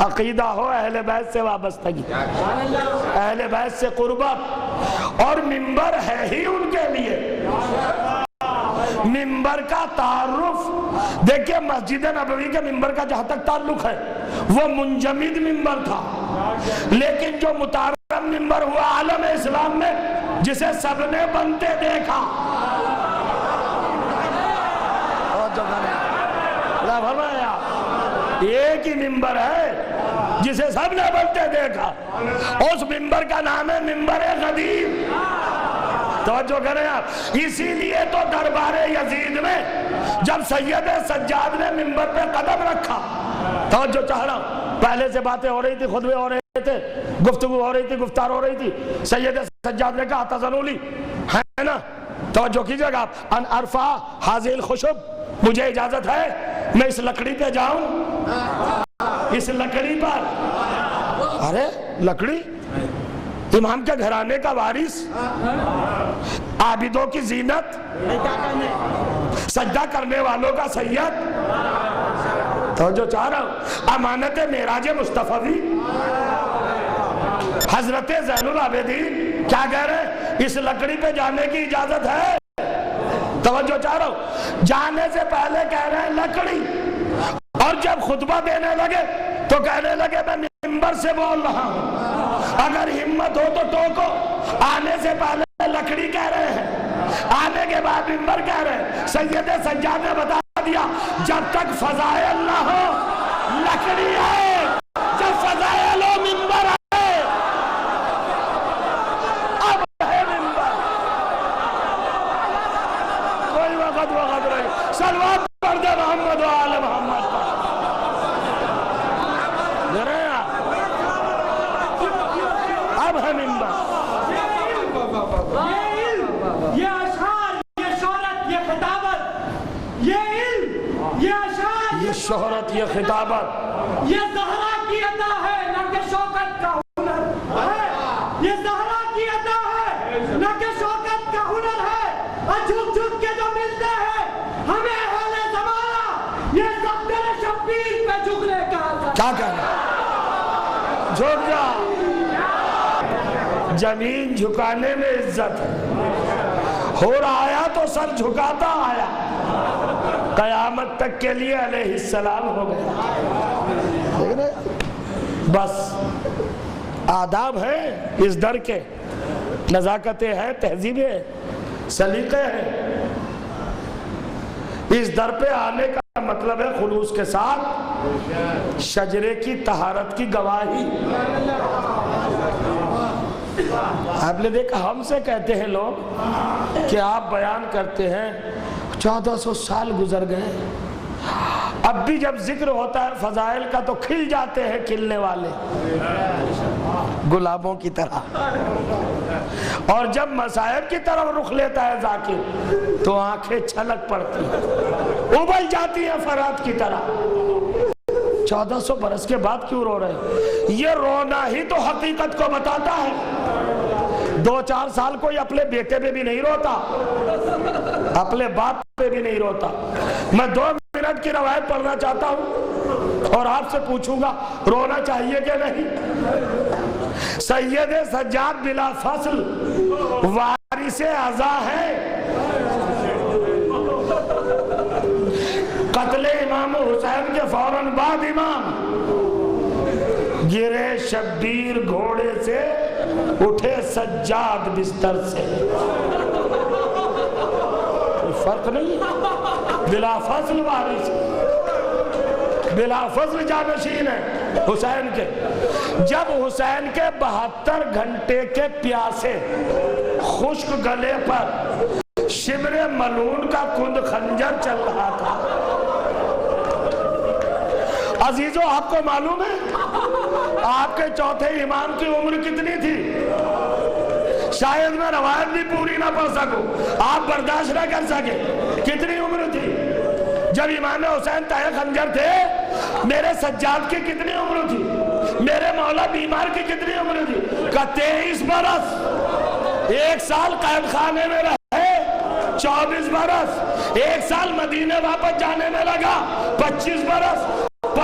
عقیدہ ہو اہل بیت سے وابستگی، اہل بیت سے قربت، اور منبر ہے ہی ان کے لیے منبر کا تعارف۔ دیکھیں مسجد نبوی کے منبر کا جہاں تک تعلق ہے وہ منجمد منبر تھا، لیکن جو متعارف منبر ہوا عالم اسلام میں جسے سب نے بنتے دیکھا، ایک ہی منبر ہے جسے سب نے بنتے دیکھا، اس منبر کا نام ہے منبر غدیر۔ توجہ کریں آپ، اسی لیے تو دربار یزید میں جب سید سجاد نے منبر پہ قدم رکھا، توجہ چاہ رہا ہوں، پہلے سے باتیں ہو رہی تھی، خطبے ہو رہے تھے، گفتگو ہو رہی تھی، گفتار ہو رہی تھی، سید سجاد نے کہا تزنولی ہے نا، توجہ کیجئے گا، ان ارفع حاضر خشب، مجھے اجازت ہے میں اس لکڑی پہ جاؤں، اس لکڑی پر، ارے لکڑی امام کے گھرانے کا وارث، عابدوں کی زینت، سجدہ کرنے والوں کا سید، توجہ چاہ رہا ہوں، امانت معراج مصطفی، حضرت زین العابدین کیا کہہ رہے ہیں؟ اس لکڑی پہ جانے کی اجازت ہے؟ توجہ چاہ رہا ہوں، جانے سے پہلے کہہ رہے ہیں لکڑی، اور جب خطبہ دینے لگے تو کہنے لگے میں منبر سے بول رہا ہوں، اگر ہمت ہو تو ٹوکو، آنے سے پہلے لکڑی کہہ رہے ہیں، آنے کے بعد منبر کہہ رہے ہیں۔ سید سجاد نے بتا دیا جب تک فضائل نہ ہو لکڑی ہے، جب فضائل ہو منبر ہے، اب ہے منبر، کوئی وقت رہی، صلوات پڑھ دے محمد و آل محمد پر، اب ہے منبر۔ یہ علم، یہ اشعار، یہ شہرت، یہ خطابت، یہ علم، یہ اشعار، یہ شہرت، یہ خطابت، یہ زہرا کی عطا ہے نہ کہ شوکت کا ہنر ہے، یہ زہرا کی عطا ہے نہ کہ شوکت کا ہنر ہے، اور جھک جھک کے جو ملتے ہیں ہمیں اہل زمانہ، یہ صفدر شبیر پہ جھکنے کا کیا کہنا؟ جھک جا، زمین جھکانے میں عزت ہے، ہور آیا تو سر جھکاتا آیا، قیامت تک کے لیے علیہ السلام ہو گیا۔ بس آداب ہیں اس در کے، نزاکتیں ہیں، تہذیبیں ہیں، سلیقے ہیں، اس در پہ آنے کا مطلب ہے خلوص کے ساتھ شجرے کی طہارت کی گواہی۔ آپ نے دیکھا ہم سے کہتے ہیں لوگ کہ آپ بیان کرتے ہیں 1400 سال گزر گئے، اب بھی جب ذکر ہوتا ہے فضائل کا تو کھل جاتے ہیں کھلنے والے گلابوں کی طرح، اور جب مصائب کی طرف رخ لیتا ہے ذاکر تو آنکھیں چھلک پڑتی ہیں، ابل جاتی ہیں فرات کی طرح۔ 1400 برس کے بعد کیوں رو رہے ہیں؟ یہ رونا ہی تو حقیقت کو بتاتا ہے۔ 2-4 سال کوئی اپنے بیٹے پہ بھی نہیں روتا، اپنے باپ پہ بھی نہیں روتا۔ میں 2 منٹ کی روایت پڑھنا چاہتا ہوں اور آپ سے پوچھوں گا رونا چاہیے کہ نہیں؟ سید سجاد بلا فصل وارث عزا ہے، قتل امام حسین کے فوراً بعد امام گرے شبیر گھوڑے سے، اٹھے سجاد بستر سے، فرق نہیں، بلا فضل وارث، بلا فضل جانشین ہے حسین کے۔ جب حسین کے 72 گھنٹے کے پیاسے خشک گلے پر شبر ملون کا کند خنجر چل رہا تھا، عزیزو آپ کو معلوم ہے آپ کے چوتھے امام کی عمر کتنی تھی؟ شاید میں روایت بھی پوری نہ پڑھ سکوں، آپ برداشت نہ کر سکے، کتنی عمر تھی؟ جب امام حسین تہے خنجر تھے میرے سجاد کی کتنی عمر تھی؟ میرے مولا بیمار کی کتنی عمر تھی؟ کہ 23 برس، 1 سال قید خانے میں رہے، 24 برس، 1 سال مدینے واپس جانے میں لگا، 25 برس،